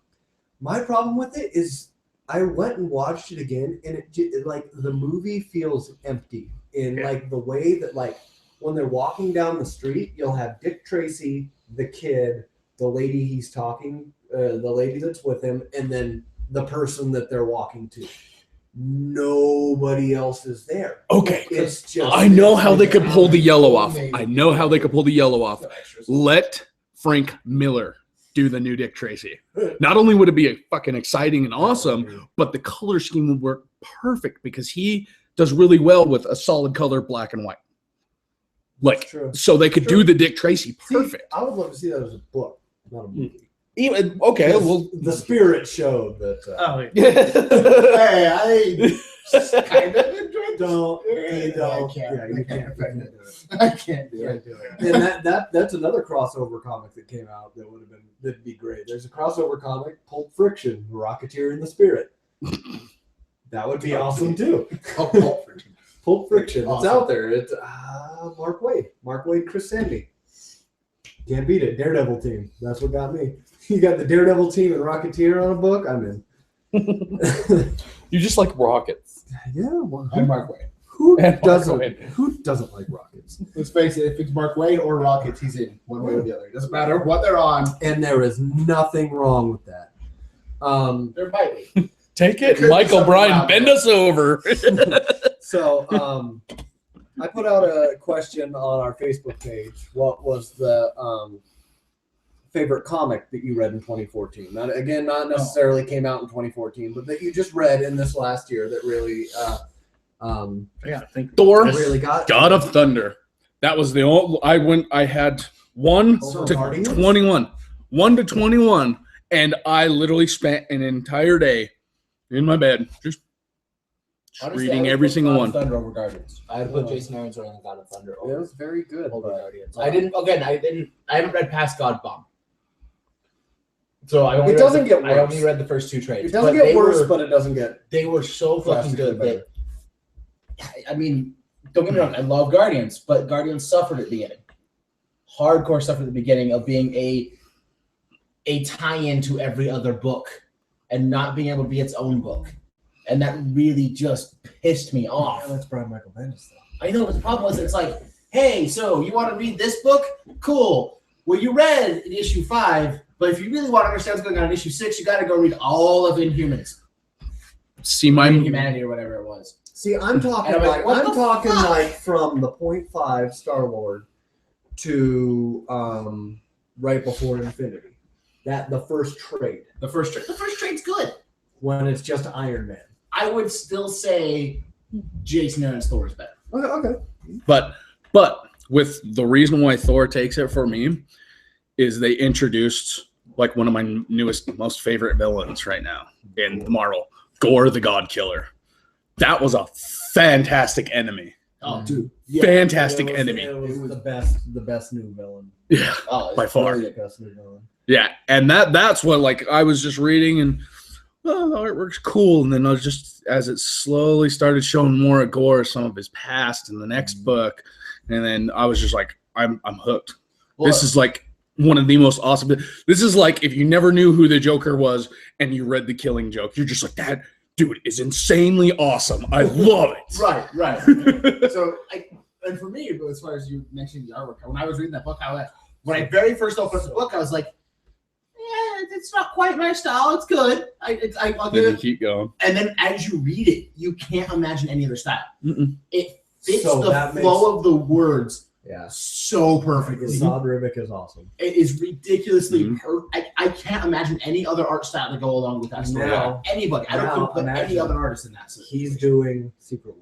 my problem with it is I went and watched it again, and it like the movie feels empty in like the way that like when they're walking down the street, you'll have Dick Tracy, the kid, the lady he's talking, the lady that's with him, and then the person that they're walking to. Nobody else is there. Okay. It's just I know how they could pull the yellow off. I know how they could pull the yellow off. Let Frank Miller do the new Dick Tracy. Not only would it be fucking exciting and awesome, but the color scheme would work perfect because he does really well with a solid color, black and white. Like, True. so they could do the Dick Tracy perfect. See, I would love to see that as a book, not a movie. Even okay, well, The Spirit showed that. Oh, yeah. Hey, I kind of enjoyed Don't. I Don't. can't. Yeah, you can't. I do can't. it. I can't do You it. can't do it. And that's another crossover comic that came out that'd be great. There's a crossover comic, Pulp Friction, Rocketeer in the Spirit. That would be awesome too. Oh, Pulp Friction. Pulp Friction. It's Awesome. out there. It's Mark Waid, Chris Sandy. Can't beat it. Daredevil team. That's what got me. You got the Daredevil team and Rocketeer on a book. I'm in. you just like rockets. Yeah. Well, I'm Mark Waid. who And Mark doesn't? Waid. Who doesn't like rockets? Let's face it, if it's Mark Waid or Rockets, he's in one way or the other. It doesn't matter what they're on. And there is nothing wrong with that. They're biting. Take There it, could be Michael something Bryan, out bend there. us over. So I put out a question on our Facebook page. What was the favorite comic that you read in 2014? Not necessarily came out in 2014, but that you just read in this last year that really I gotta think. Thor, really got God of Thunder. That was the only. I had 1 So to Guardians? 21, 1 to 21, and I literally spent an entire day in my bed just Honestly, I reading would every put single God one. of Thunder over Guardians. I'd put Jason Aaron's on God of Thunder It over, was very good. over but Guardians. I haven't read past God Bomb. So I only It doesn't read get I only worse. read the first two trades. It doesn't but get they worse, were, but it doesn't get. they were so fucking drastically good that I mean, don't get me wrong, I love Guardians, but Guardians suffered at the beginning. Hardcore suffered at the beginning of being a tie-in to every other book and not being able to be its own book. And that really just pissed me off. That's Brian Michael Bendis though. I know, but the problem was it's like, hey, so you want to read this book? Cool. Well, you read in issue 5, but if you really want to understand what's going on in issue 6, you got to go read all of Inhumans, See my Inhumanity, or whatever it was. See, I'm talking And I'm like, what the fuck? like from the .5 Star Lord to right before Infinity. That the first trade The first trade's good. when it's just Iron Man. I would still say Jason Aaron's Thor is better. Okay. But with the reason why Thor takes it for me is they introduced like one of my newest, most favorite villains right now in Marvel, Gore the God Killer. That was a fantastic enemy. Oh, Dude, Fantastic it was, enemy. It was the best new villain. Yeah, oh, by far. The best new villain. Yeah, and that's what like I was just reading and oh, the artwork's cool, and then I was just as it slowly started showing more of Gore, some of his past in the next book, and then I was just like, I'm hooked. Well, This is like one of the most awesome. This is like if you never knew who the Joker was and you read The Killing Joke, you're just like that dude is insanely awesome. I love it. right. So, and for me, as far as you mentioned the artwork, when I was reading that book, when I very first opened the book, I was like, yeah, it's not quite my style. It's good. I'll Then give you it. keep going. And then as you read it, you can't imagine any other style. Mm-mm. It fits So the that flow of the words Yeah. so perfectly. Assad Ribic is awesome. It is ridiculously Mhm. I can't imagine any other art style to go along with that story. Now- Anybody. I don't now think put any imagine other artist in that. He's doing Secret Wars.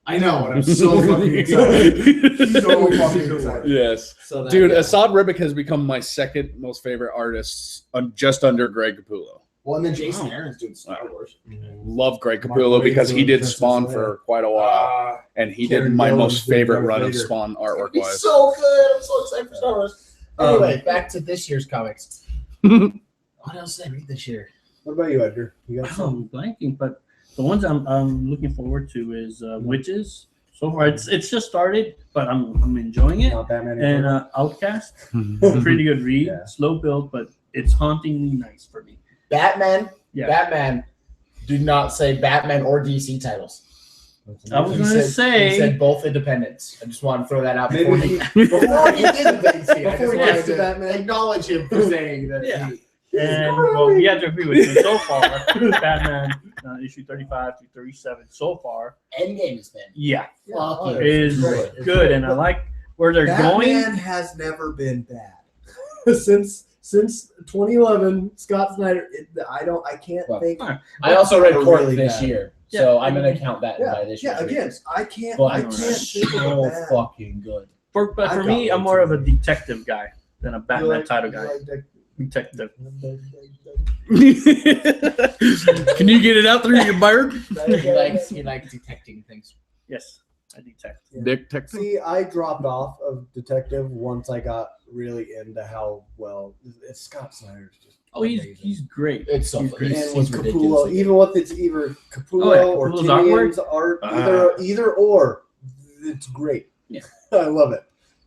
I know, and I'm so fucking excited. So fucking excited. Yes. So that, Dude, yeah. Assad Ribic has become my second most favorite artist, just under Greg Capullo. Well, and then Jason Aaron's doing Star Wars. Love Greg Mark Capullo Waid's because he doing did Princess Spawn Leia. for quite a while, and he did Karen my Gillan's most doing favorite Darth run of Vader. Spawn artwork It's wise. so good. I'm so excited for Star Wars. Anyway, back to this year's comics. What else did I read this year? What about you, Edgar? You got some? I'm blanking, but the ones I'm looking forward to is Witches. So far, it's just started, but I'm enjoying it. Not Batman And Eternal? Outcast, pretty good read, Yeah. slow build, but it's hauntingly nice for me. Batman. Yeah. Batman. Do not say Batman or DC titles. I was He gonna said- say- he said both independents. I just want to throw that out Maybe before he before he did the DC. I Before just he wanted gets to to Batman. acknowledge him for saying that. Yeah. he- And well, we have to agree with you so far. Batman issue 35 to 37 so far. Endgame has been Yeah, fucking Yeah. is great. good, and I like where they're going. Batman has never been bad since 2011. Scott Snyder. I can't Well, think. I also read Really Court bad. this year, so Yeah, I'm I gonna mean- count that Yeah, by this yeah. year. Again, I can't. But I it's can't think of so a bad. fucking good. But I for got me, I'm way more too of a many. detective guy than a Batman You like- title you guy. like that- Detective. Can you get it out through your bird? He likes detecting things. Yes, I detect. Dick Tech. See, I dropped off of detective once I got really into how well it's Scott Snyder's just. Oh, he's amazing. great. It's so He's funny. great. And He's with ridiculous. Capullo, even with it's either Capullo Oh, yeah, or Capullo's Tinian's art, either or, it's great. Yeah. I love it,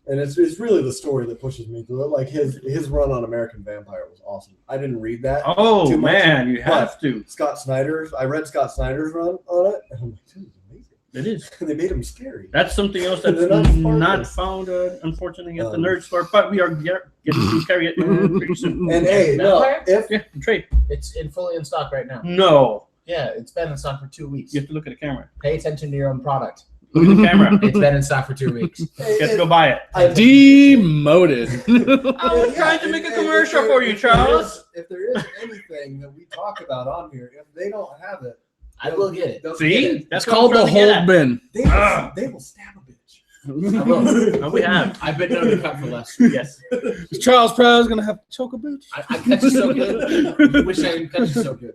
and it's really the story that pushes me through it. Like his run on American Vampire was awesome. I didn't read that. Oh Too much. man, you have to. Scott Snyder's. I read Scott Snyder's run on it, and I'm like, dude, it's amazing. It is. They made him scary. That's something else that's They're not Spartans. not found, unfortunately, at the Um, nerd store. But we are getting to carry it pretty soon. And hey, no, Vampire? if Yeah, trade. It's fully in stock right now. No, Yeah, it's been in stock for 2 weeks. you have to look at the camera. Pay attention to your own product. Look at the camera. It's been in stock for 2 weeks. You have to go buy it. Demoted. I was trying to make a commercial for you, Charles. If there is anything that we talk about on here, if they don't have it, I will get it. they'll get See, it. that's It's called what the I'm trying to hold bin. They will stab a bitch. I will. We have. I've been known to cut for less. Yes. Charles Prowse gonna have to choke a bitch. I catch you so good. Wish I didn't catch you so good.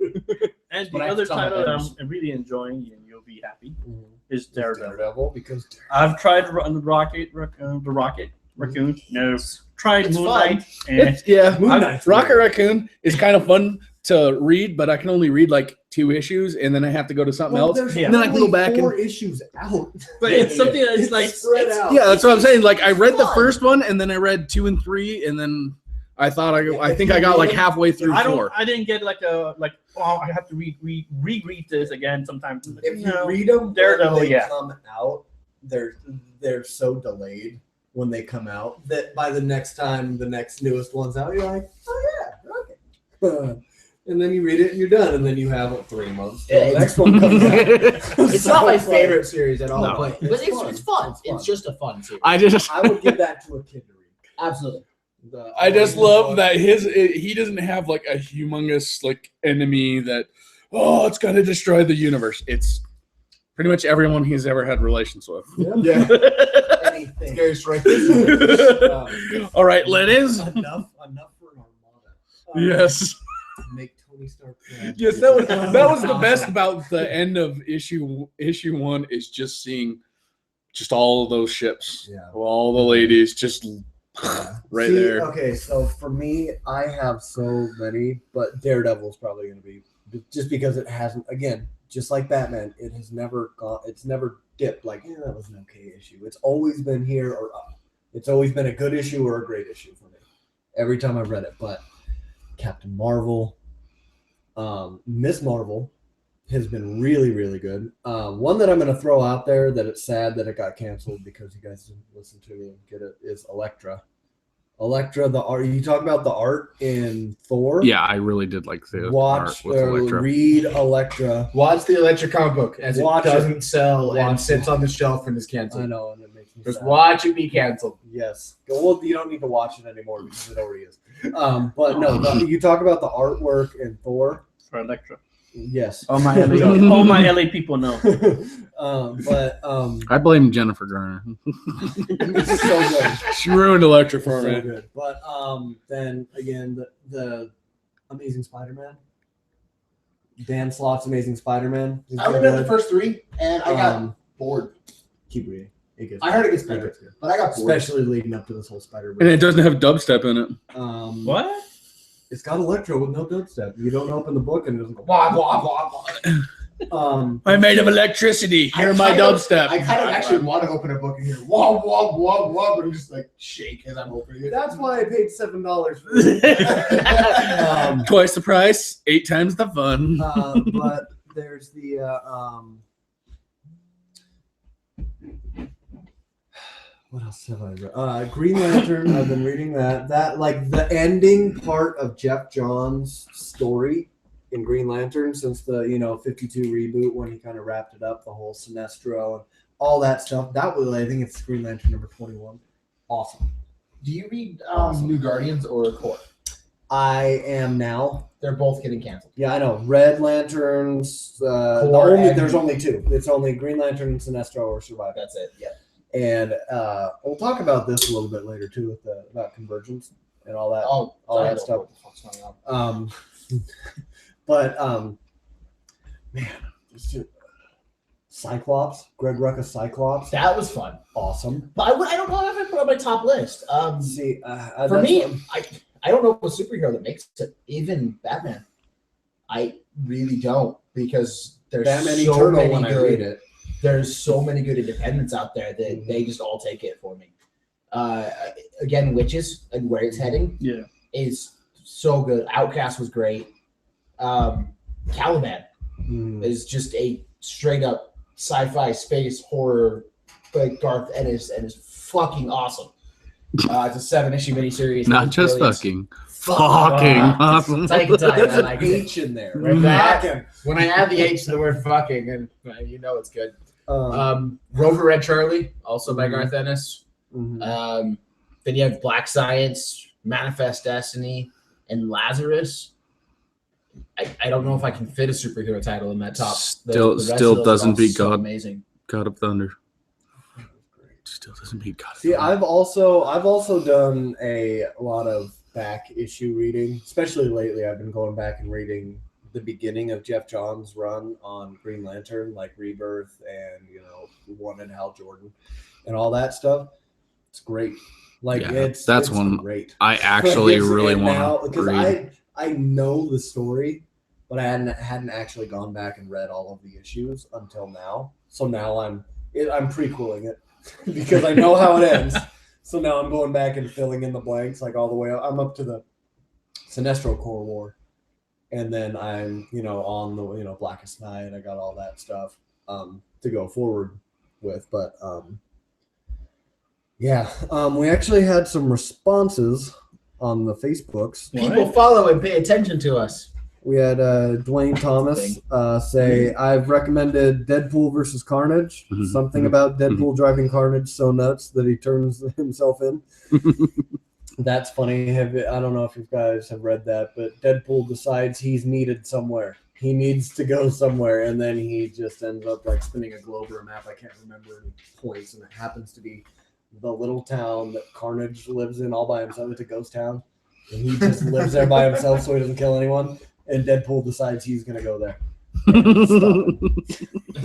And But the I other saw my title that betters. I'm really enjoying, and you'll be happy, is Daredevil. Daredevil, because I've tried the Rocket Raccoon. No. Tried It's Moonlight. And It's, yeah, Moon I- Knight's Rocket weird. Raccoon is kind of fun to read, but I can only read like 2 issues, and then I have to go to something else. there's Yeah. And then I can go only back 4 issues out. but it's something that's like spread out. Yeah, that's what I'm saying. Like I read the fun. first one, and then I read 2 and 3, and then I thought I think I got like halfway through 4. I didn't get like oh, I have to reread this again sometime. If you No. read them, Daredevil, when they yeah. come out, they're so delayed when they come out that by the next time the next newest one's out, you're like, oh yeah, okay. And then you read it and you're done, and then you have 3 months till Yeah, the next one comes out. It's not my favorite series at all, No. but It's it's fun. fun. It's fun. It's just a fun series. I just I would give that to a kid to read. Absolutely. I just love that he doesn't have like a humongous like enemy that it's gonna destroy the universe. It's pretty much everyone he's ever had relations with. Yeah. Anything. Scary strike. All right, Lenniz. enough for an armada. Yes. Make Tony Stark proud. Yes, that was the best about the end of issue 1 is just seeing just all of those ships. Yeah. All the ladies just right See, there. Okay, so for me, I have so many, but Daredevil's probably going to be just because it hasn't. Again, just like Batman, it has never gone. It's never dipped. Like, that was an okay issue. It's always been here or up. It's always been a good issue or a great issue for me. Every time I've read it, but Captain Marvel, Miss Marvel has been really, really good. One that I'm going to throw out there that it's sad that it got canceled because you guys didn't listen to me and get it is Elektra. Elektra, the art. You talk about the art in Thor. Yeah, I really did like the Watch art with Elektra. read Elektra. Watch the Electric comic book as Watch it doesn't sell Watch and sits it. on the shelf and is I canceled. know, and it makes me Just sad. watch it be canceled. Yes. Well, you don't need to watch it anymore because it already is. But no, you talk about the artwork in Thor. For Electra. Yes. All my LA people know. I blame Jennifer Garner. It's so good. She ruined Elektra It's for so me. good. But then again, the Amazing Spider-Man. Dan Slott's Amazing Spider-Man. is I read good. the first 3 and I got Um, bored. keep reading. It gets I heard it gets it better, gets good. but I got bored. Especially leading up to this whole Spider-Man. And it doesn't have dubstep in it. What? It's got Electro with no dubstep. You don't open the book and it doesn't go. Blah blah blah blah. I'm made of electricity. Hear my dubstep. I kind of actually want to open a book and hear wah wah wah wah, but I'm just like shake as I'm opening it. That's why I paid $7 for it. Twice the price, 8 times the fun. But there's the what else have I read? Green Lantern. I've been reading that. That like the ending part of Jeff Johns' story in Green Lantern since the 52 reboot when he kind of wrapped it up, the whole Sinestro and all that stuff. That was, I think it's Green Lantern number 21. Awesome. Do you read Awesome. New Guardians or Core? I am now. They're both getting canceled. Yeah, I know. Red Lanterns. There's only 2. It's only Green Lantern and Sinestro or Survivor. That's it. Yeah. And we'll talk about this a little bit later too, with about convergence and all that. Oh, all I that don't stuff. know what the fuck's going on. But man, it's just Cyclops, Greg Rucka Cyclops, That was fun, awesome. but I don't know if I put it on my top list. See, For that's me, what- I don't know a superhero that makes it. Even Batman, I really don't because there's Batman so Eternal many when I good. read it. There's so many good independents out there that they just all take it for me. Again, Witches and where it's heading Yeah. is so good. Outcast was great. Caliban Mm. is just a straight up sci-fi space horror, like Garth Ennis, and is fucking awesome. It's a 7-issue miniseries. Not It's just brilliant. fucking. Fuck. Fucking awesome. Take your time. There's I an like it. H in there. Right back. Fucking. When I add the H to the word fucking, and you know it's good. Um, Rover Red Charlie, also by Mhm. Garth Ennis. mhm. Then you have Black Science, Manifest Destiny, and Lazarus. I don't know if I can fit a superhero title in that top. Still rest of still those are doesn't all beat so God. Amazing. God of Thunder. Still doesn't beat God of See, Thunder. I've also done a lot of back issue reading, especially lately. I've been going back and reading the beginning of Jeff Johns' run on Green Lantern, like Rebirth and Wanted Hal Jordan and all that stuff. It's great. Like Yeah, that's it's one great. I actually But really and now- want to because read. I know the story, but I hadn't actually gone back and read all of the issues until now. So now I'm prequeling it because I know how it ends. So now I'm going back and filling in the blanks, like all the way up. I'm up to the Sinestro Corps War, and then I'm on the Blackest Night. I got all that stuff to go forward with, but we actually had some responses on the Facebooks. People follow and pay attention to us. We had Dwayne Thomas say, I've recommended Deadpool versus Carnage. Mhm. Something about Deadpool driving Carnage so nuts that he turns himself in. That's funny. I don't know if you guys have read that, but Deadpool decides he's needed somewhere. He needs to go somewhere, and then he just ends up like spinning a globe or a map. I can't remember any points, and it happens to be the little town that Carnage lives in all by himself. It's a ghost town, and he just lives there by himself so he doesn't kill anyone. And Deadpool decides he's gonna go there.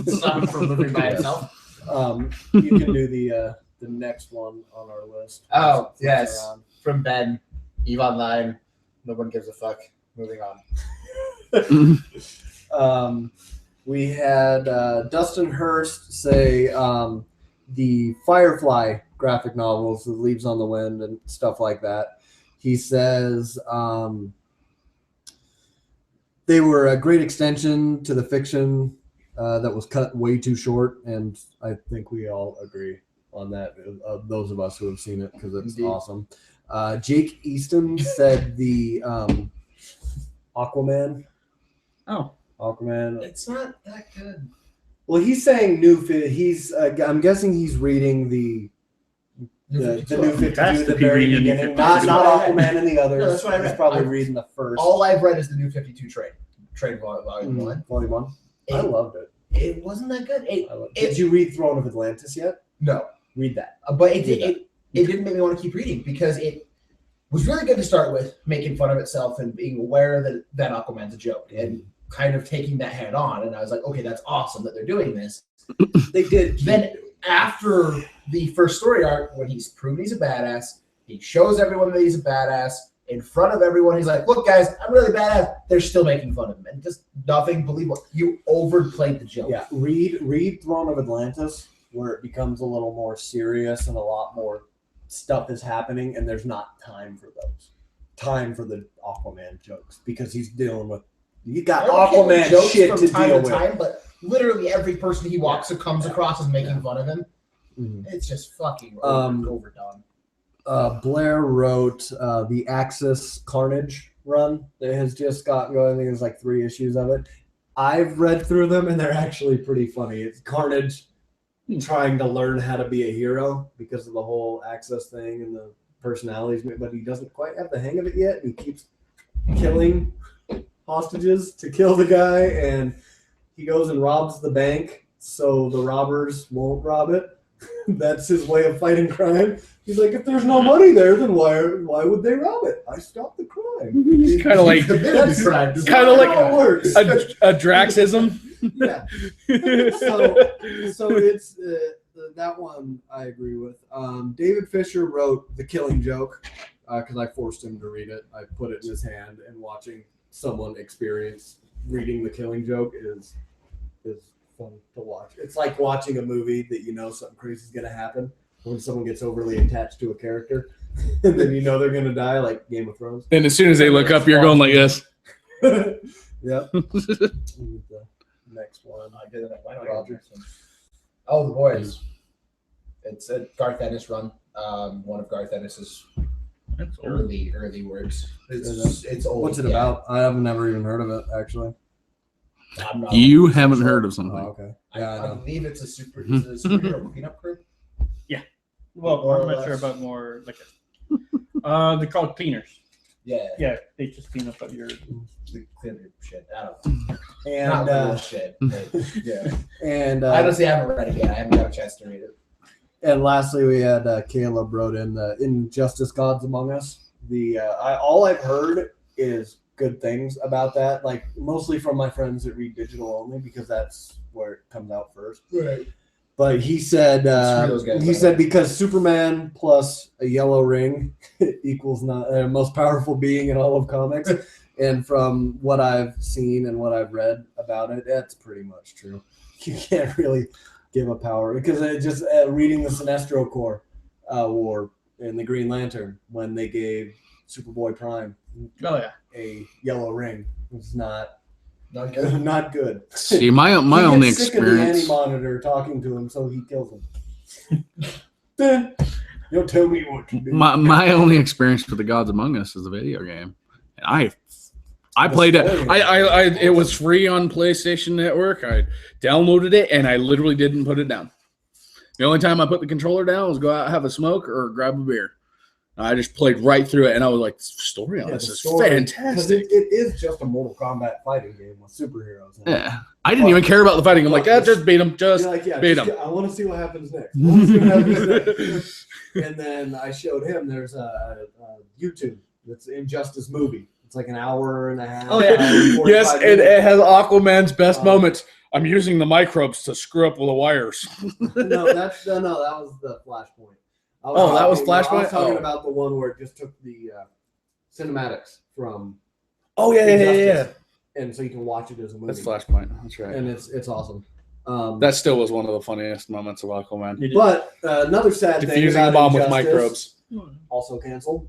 Stop him from living by himself. You can do the next one on our list. Oh, Flip yes. around. From Ben, Eve Online. No one gives a fuck. Moving on. We had Dustin Hurst say the Firefly graphic novels, The Leaves on the Wind, and stuff like that. He says they were a great extension to the fiction that was cut way too short, and I think we all agree on that. Those of us who have seen it, because it's Indeed. awesome. Jake Easton said the Aquaman. Oh, Aquaman. It's not that good. Well, he's saying he's. I'm guessing he's reading the New 52 Has at to the be very reading the New beginning. 52. Not That's what I read. Aquaman and the others. No, that's what I He's read. probably I've- reading the first. All I've read is the New 52 trade volume Mhm. 1. Volume 1. I It, loved it. it wasn't that good. Did you read Throne of Atlantis yet? No, Read that. but Read that. it didn't make me want to keep reading because it was really good to start with, making fun of itself and being aware that Aquaman's a joke and kind of taking that head on. And I was like, okay, that's awesome that they're doing this. They did. Then after the first story arc, when he's proven he's a badass, he shows everyone that he's a badass in front of everyone. He's like, look, guys, I'm really badass. They're still making fun of him. And just nothing believable. You overplayed the joke. Yeah, read Throne of Atlantis, where it becomes a little more serious and a lot more stuff is happening, and there's not time for those. Time for the Aquaman jokes, because he's dealing with I don't care Aquaman jokes shit from to time deal to with. time, but literally every person he walks or comes across is making fun of him. Mhm. It's just fucking overdone. Blair wrote the Axis Carnage run that has just gotten going. I think there's like 3 issues of it. I've read through them, and they're actually pretty funny. It's Carnage trying to learn how to be a hero because of the whole Axis thing and the personalities, but he doesn't quite have the hang of it yet. He keeps killing hostages to kill the guy, and he goes and robs the bank so the robbers won't rob it. That's his way of fighting crime. He's like, if there's no money there, then why would they rob it? I stopped the crime. It's kind of like That's Crimes. kinda like how it works. a Draxism. Yeah. So it's that one I agree with. David Fisher wrote The Killing Joke because I forced him to read it. I put it in his hand, and watching someone experience reading The Killing Joke is fun to watch. It's like watching a movie that you know something crazy is going to happen when someone gets overly attached to a character, and then you know they're going to die, like Game of Thrones. Then as soon as they look up, you're going like this. Yep. The next one. I did it. Why don't I go to the next one? Oh, The Boys. It's a Garth Ennis run. One of Garth Ennis's that's old. early works. It's old. What's it yeah. about? I have never even heard of it, actually. I'm not- You haven't heard of Oh, something. okay. I, Yeah, I I know. believe it's a superhero cleanup crew. Well, More I'm or not sure less. about more like they're called cleaners. Yeah, Yeah, they just clean up your. the cleanup shit. I don't know. And Not real shit. But, yeah. and I honestly haven't read it yet. I haven't got a chance to read it. and lastly, we had Caleb wrote in the Injustice Gods Among Us. All I've heard is good things about that, like mostly from my friends that read digital only, because that's where it comes out first. Right. But he said Screw those guys, he by said the way. because Superman plus a yellow ring equals not most powerful being in all of comics, and from what I've seen and what I've read about it, that's pretty much true. You can't really give a power because it just reading the Sinestro Corps war in the Green Lantern when they gave Superboy Prime Oh yeah. a yellow ring was not Not good. not good. See, my He only gets sick of the experience. anti-monitor talking to him, so he kills him. Then you'll tell me what to do. My only experience with the Gods Among Us is a video game. And I played it. It was free on PlayStation Network. I downloaded it and I literally didn't put it down. The only time I put the controller down was go out, have a smoke, or grab a beer. I just played right through it, and I was like, story on this the is story- fantastic. it is just a Mortal Kombat fighting game with superheroes. in it. Yeah, I didn't even care about the fighting. I'm like, just beat him, just You're like, yeah, beat just him. I want to see what happens next. I wanna see what happens next. And then I showed him there's a YouTube that's Injustice movie. It's like an hour and a half. Oh, yeah. hour and 45 Yes, and minutes. it has Aquaman's best Oh. moments. I'm using the microbes to screw up with the wires. No, that was the Flashpoint. Oh, that was I Flashpoint? was talking Oh. about the one where it just took the cinematics from Oh yeah. Injustice, and so you can watch it as a movie. That's Flashpoint. That's right. and it's awesome. That still was one of the funniest moments of Aquaman. It is. But another sad thing Diffusing a about bomb with Injustice, microbes. also canceled.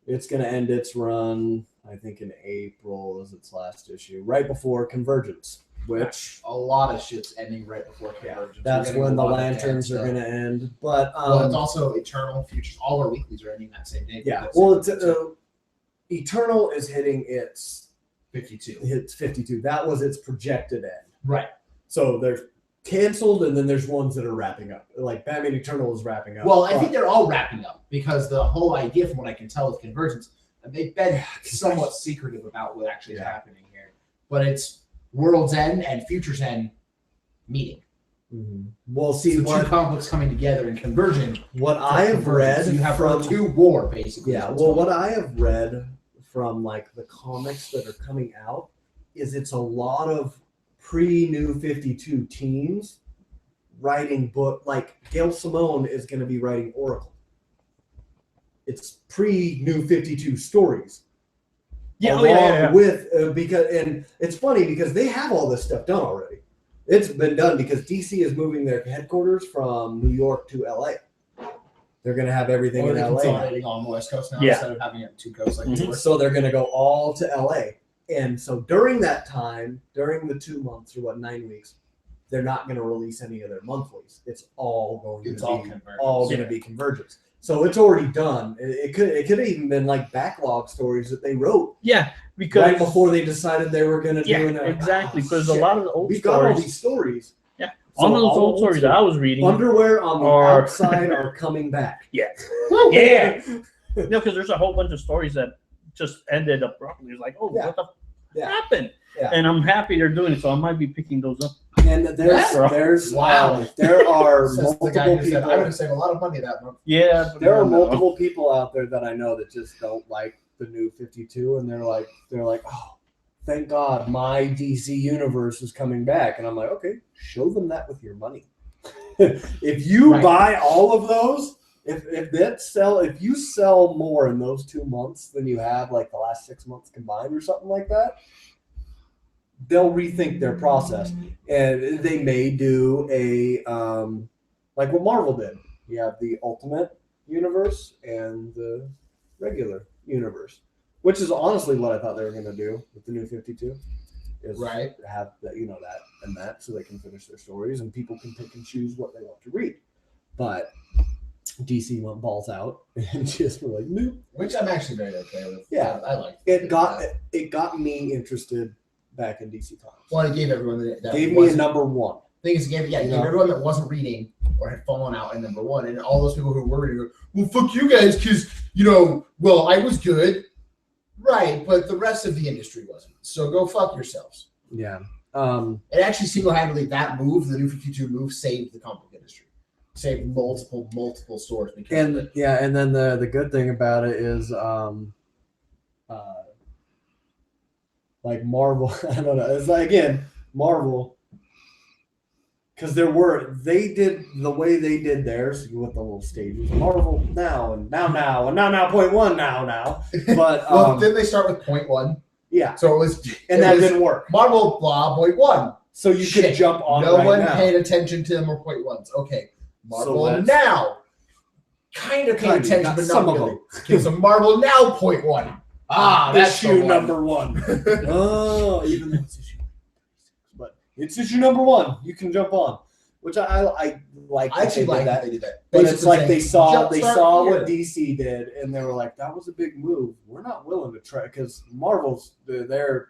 It's going to end its run, I think, in April is its last issue, right before Convergence, which A lot of shit's ending right before Convergence. that's We're getting when a the lot of lanterns dead are stuff. going to end. But Well, it's also Eternal Futures. All our weeklies are ending that same day. yeah, That's well, it's Eternal is hitting its 52. 52. That was its projected end. Right. So there's canceled, and then there's ones that are wrapping up. Like Batman Eternal is wrapping up. Well, I but- think they're all wrapping up because the whole idea, from what I can tell, with Convergence, they've been somewhat secretive about what actually is Yeah. happening here. But it's World's End and Future's End meeting. Mhm. Well, see So two what comic books coming together and converging. I have read So you have from two war basically. yeah. Well, what I have read from like the comics that are coming out is it's a lot of pre-New 52 teams writing book. Like Gail Simone is going to be writing Oracle. It's pre-New 52 stories. Yeah, along with because and it's funny because they have all this stuff done already. It's been done because DC is moving their headquarters from New York to LA. They're going to have everything Or in they're LA. now. consolidating on the West Coast now Yeah. instead of having it on two coasts like Mhm. they were. So they're going to go all to LA. And so during that time, during the 2 months or 9 weeks, they're not going to release any of their monthlies. It's all going It's to all be Convergence. all going to be Convergence. So it's already done. It could have even been like backlog stories that they wrote Yeah, because right before they decided they were going to yeah, do it. exactly. Because a lot of the old We've got all stories, these stories. all So those all old stories that I was reading, Underwear on the are- outside are coming back. yeah, because there's a whole bunch of stories that just ended abruptly. It's like, oh, Yeah. what the Yeah. happened? Yeah. And I'm happy they're doing it, so I might be picking those up. And there's Wow. there are Says the guy multiple who said, I'm people. going to save a lot of money that month. Yeah, but There are I don't know. multiple people out there that I know that just don't like the new 52, and they're like, oh, thank God my DC universe is coming back, and I'm like, okay, show them that with your money. If you Right. buy all of those, if you sell more in those 2 months than you have like the last 6 months combined or something like that, they'll rethink their process, and they may do a like what Marvel did. You have the Ultimate Universe and the regular universe, which is honestly what I thought they were going to do with the new 52. Is Right. have that that and that so they can finish their stories and people can pick and choose what they want to read. But DC went balls out and just were like, nope. Which I'm actually very okay with. Yeah. I like It got me interested back in DC Comics. Well, it gave everyone that Gave me a wasn't- number one. thing is, it gave Yeah. everyone that wasn't reading or had fallen out in number one, and all those people who were reading, well, fuck you guys, because well, I was good, right? But the rest of the industry wasn't. So go fuck yourselves. Yeah. It actually single-handedly that move, the New 52 move, saved the comic book industry, saved multiple stores because of it. And then the good thing about it is like Marvel, I don't know. It's like again, Marvel, because they did the way they did theirs with the little stages. Marvel now and now point one now. But Well, didn't they start with point one? yeah, So it was, and it that was didn't work. Marvel blah point one. So you could Shit. jump on No right one now. paid attention to them or point ones. Okay, Marvel let's- now. Kind of paid Kinda, attention, got but some not of really. Okay, so Marvel now point one. That's the issue one. number one. Oh, even though it's issue 36, but it's issue number one. You can jump on, which I like. I actually that they like did that they did that. But it's Basically like saying, they saw "Jumpstart what here." DC did, and they were like, "That was a big move. We're not willing to try." Because Marvel's they're.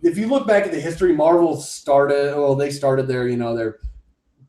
If you look back at the history, Marvel started. Well, they started their their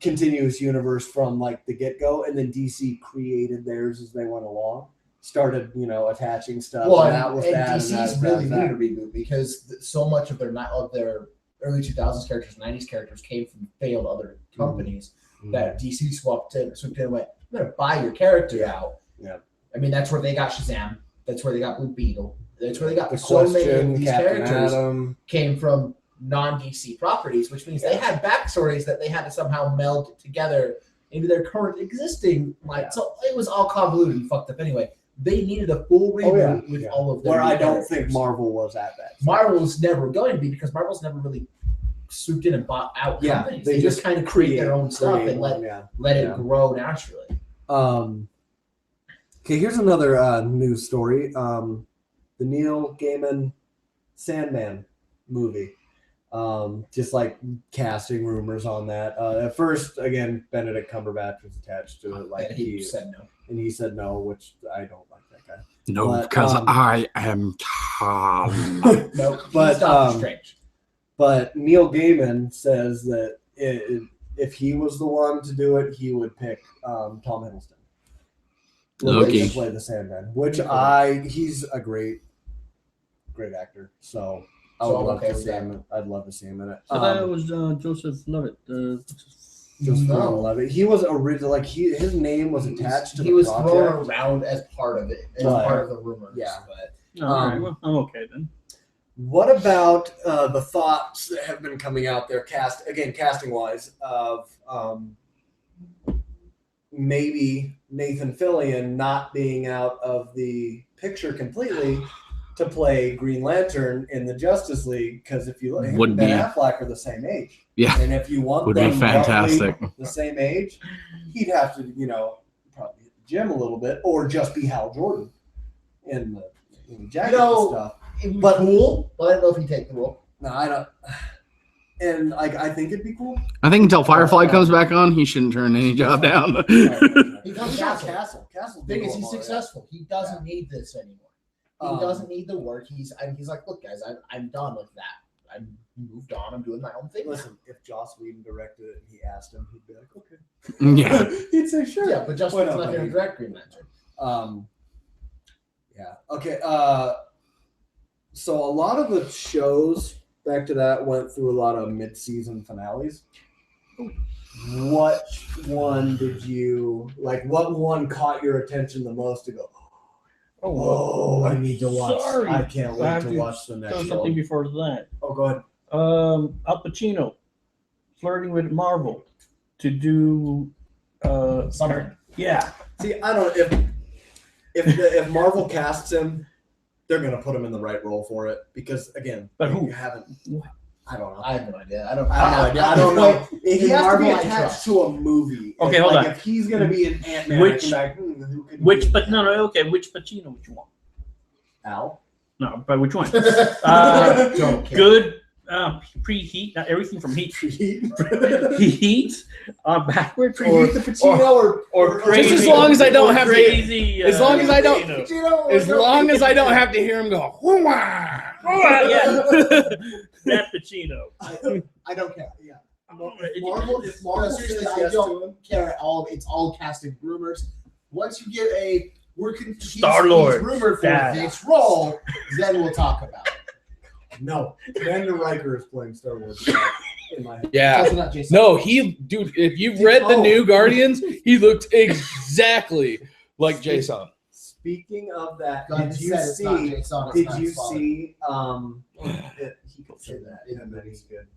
continuous universe from like the get go, and then DC created theirs as they went along. Started, attaching stuff. Well, and that was and that. DC's and that was really that. needed a reboot because so much of their early 2000s characters, 90s characters came from failed other companies that DC swooped in and went, I'm gonna buy your character out. Yeah. I mean, that's where they got Shazam. That's where they got Blue Beetle. That's where they got The so many Question, of these Captain characters Atom. came from non-DC properties, which means they had backstories that they had to somehow meld together into their current existing So it was all convoluted and fucked up anyway. They needed a full reboot with all of them. Where I don't think Marvel was at that. Marvel's never going to be because Marvel's never really swooped in and bought out companies. They just kind of create their own stuff and let it grow naturally. Okay, here's another news story. The Neil Gaiman Sandman movie. Just like casting rumors on that. At first, again, Benedict Cumberbatch was attached to it. Like he said no. And he said no, which I don't like that guy. No, because I am Tom. No, but Doctor Strange. But Neil Gaiman says that if he was the one to do it, he would pick Tom Hiddleston. Loki. To play the Sandman, which he's a great actor. So I would love to see him. I'd love to see him in it. So that was Joseph Levitt. He was original. His name was attached to. He was thrown around as part of it, as part of the rumors. Yeah, but all right, well, I'm okay then. What about the thoughts that have been coming out there, casting wise, of maybe Nathan Fillion not being out of the picture completely to play Green Lantern in the Justice League? Because if you look, him and Ben Affleck are the same age. Yeah, and if you want would them be fantastic. The same age, he'd have to, probably hit the gym a little bit, or just be Hal Jordan in the jacket and stuff. It would be cool, but I don't know if he'd take the role. No, I don't. And I think it'd be cool. I think until Firefly comes back on, he shouldn't turn any job down. He comes Castle. Thing is, he's successful. He doesn't need this anymore. He doesn't need the work. He's like, look, guys, I'm done with that. I'm moved on. I'm doing my own thing. Listen, if Joss Whedon directed it and he asked him, he'd be like, okay. Yeah. He'd say sure. Yeah, but Joss Whedon's not going to direct Green Lantern. Yeah. Okay. So a lot of the shows, back to that, went through a lot of mid-season finales. What one did you like? What one caught your attention the most to go? Oh, I need to watch. Sorry. I can't wait to watch the next Something one. before that. Oh, go ahead. Al Pacino flirting with Marvel to do Summer. Yeah. See, I don't. If Marvel casts him, they're gonna put him in the right role for it because again, But who? you haven't. I don't know. I have no idea. I don't know. He has to be Marvel, I attached trust. to a movie. Okay, hold on. If he's gonna be an Ant-Man, Which which Pacino would you want? Al? No, but which one? Don't care. Good preheat, not everything from heat. Heat backwards Preheat the Pacino or crazy. Just as long as I don't have to. crazy. As long as I don't. Pacino, As long as I don't have to hear him go. Yeah. That Pacino. I don't care. Yeah. Marvel, if Marvel seriously says yes I to him. don't care at all, it's all casting rumors. Once you get he's Star-Lord. rumored for Yeah. this role, then we'll talk about it. No, Brandon Riker is playing Star Wars in my head. Yeah. Also not Jason. No, dude, if you've read the new Guardians, he looked exactly like Jason. Speaking of that, God, did you said it's not see? Jason, it's Did not you his father. see? He could say that, and then he's good.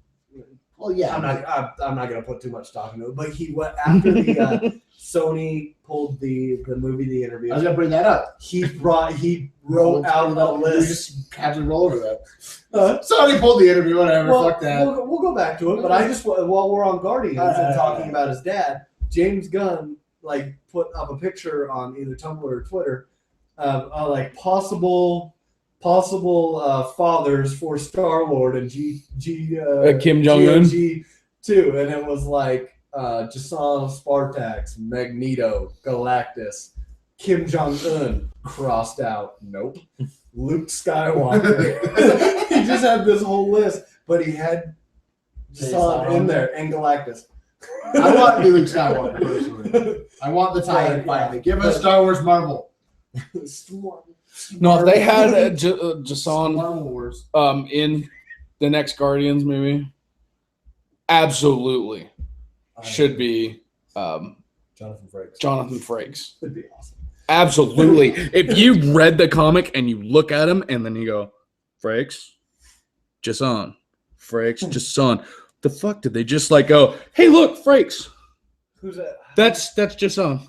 Well, yeah. I'm not gonna put too much stock into it, but he went after the Sony pulled the movie The Interview. I was gonna bring that up. He wrote out a We list. just casually roll over that. Somebody pulled the interview. Whatever. Well, Fuck that. we'll go back to it, but I just while we're on Guardians and talking about his dad, James Gunn put up a picture on either Tumblr or Twitter of like possible fathers for Star-Lord and Kim Jong-un. G2, and it was like Jason Spartax, Magneto, Galactus, Kim Jong-un crossed out. Nope. Luke Skywalker. He just had this whole list, but he had Jason in there and Galactus. I want to be Luke Skywalker personally. I want the tie-in finally. Give us Star Wars Marvel. No, if they had Jason Marvel Wars. in the next Guardians movie, absolutely should be Jonathan Frakes. Jonathan Frakes. That'd be awesome. Absolutely. If you read the comic and you look at him and then you go, Frakes, Jason, Frakes, Jason. The fuck did they just like go, hey, look, Frakes. Who's that? That's Jason.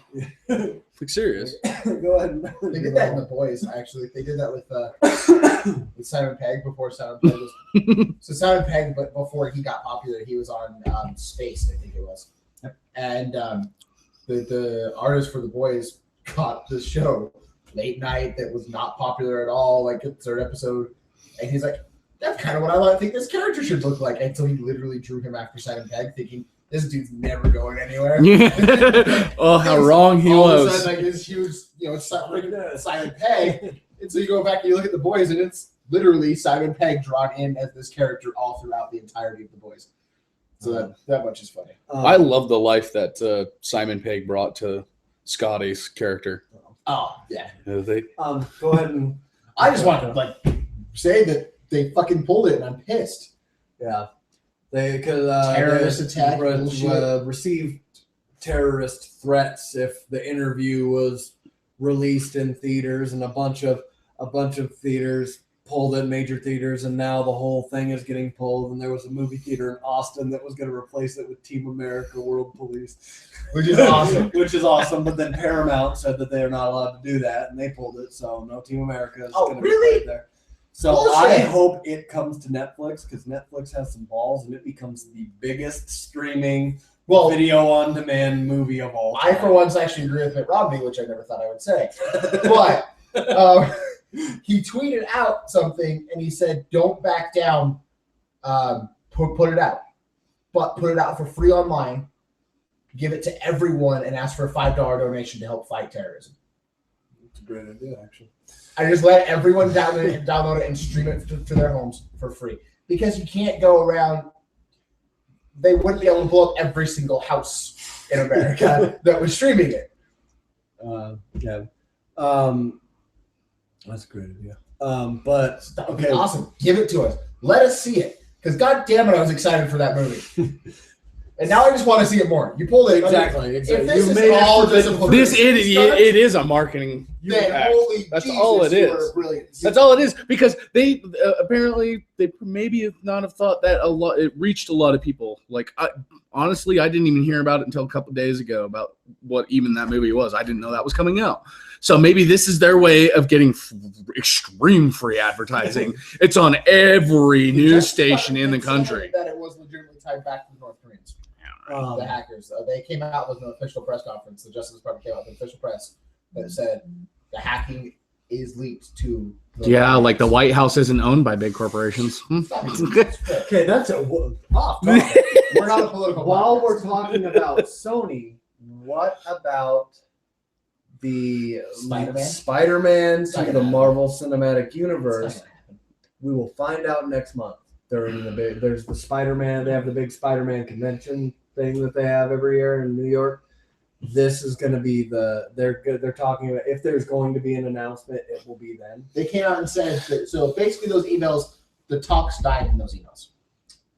Like, serious. Go ahead. They did that in The Boys, actually. They did that with Simon Pegg before Simon Pegg was. So Simon Pegg, but before he got popular, he was on Spaced, I think it was. And the artist for The Boys got this show late night that was not popular at all, like the third episode, and he's like, that's kind of what I think this character should look like. And so he literally drew him after Simon Pegg, thinking this dude's never going anywhere. Oh, how wrong he all of a was. sudden, like, this huge, it's Simon Pegg, and so you go back and you look at The Boys, and it's literally Simon Pegg drawn in as this character all throughout the entirety of The Boys. So that much is funny. I love the life that Simon Pegg brought to Scotty's character. Oh yeah. They, go ahead and I just want to say that they fucking pulled it, and I'm pissed. yeah, they could Terrorist attack received terrorist threats if the interview was released in theaters, and a bunch of theaters pulled it, major theaters, and now the whole thing is getting pulled. And there was a movie theater in Austin that was going to replace it with Team America World Police, Which is awesome. which is awesome. But then Paramount said that they are not allowed to do that, and they pulled it. So no Team America is going to be played there. So Bullshit. I hope it comes to Netflix, because Netflix has some balls, and it becomes the biggest streaming video on demand movie of all time. I, for once, actually agree with Mitt Romney, which I never thought I would say. But he tweeted out something, and he said, don't back down. Put it out. But put it out for free online. Give it to everyone and ask for a $5 donation to help fight terrorism. It's a great idea, actually. I just let everyone download it and stream it to their homes for free. Because you can't go around. They wouldn't be able to blow up every single house in America that was streaming it. Yeah. That's a great idea. But That would be awesome. Give it to us. Let us see it. Because God damn it, I was excited for that movie. And now I just want to see it more. You pulled it. exactly. If this You is made it all for just this it is a marketing. then act. holy That's Jesus, all it you is. are brilliant. That's all it is, because they apparently they maybe not have thought that a lot. It reached a lot of people. Like honestly, I didn't even hear about it until a couple of days ago about what even that movie was. I didn't know that was coming out. So maybe this is their way of getting extreme free advertising. It's on every news station in the country. That it was legitimately tied back to the North Koreans. The hackers. They came out with an official press conference. The Justice Department came out with an official press that said the hacking is linked to. Yeah, like the White House isn't owned by big corporations. okay, that's a Off topic. We're not a political. while podcast. we're talking about Sony, what about the Spider-Man? Spider-Man to the Spider-Man. Marvel Cinematic It's Universe? not gonna happen. We will find out next month. There's the Spider-Man. They have the big Spider-Man convention thing that they have every year in New York. This is going to be they're talking about, if there's going to be an announcement, it will be then. They came out and said that, so basically those emails, the talks died in those emails,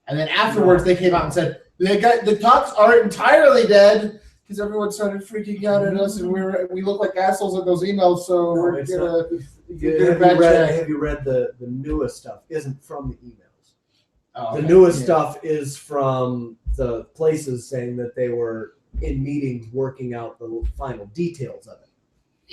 and then afterwards they came out and said the talks aren't entirely dead because everyone started freaking out at us and we look like assholes in those emails, so we're it's gonna. not- get a bad check. have you read the newest stuff? Isn't from the emails. Oh, The okay. newest Yeah. stuff is from the places saying that they were in meetings working out the final details of it.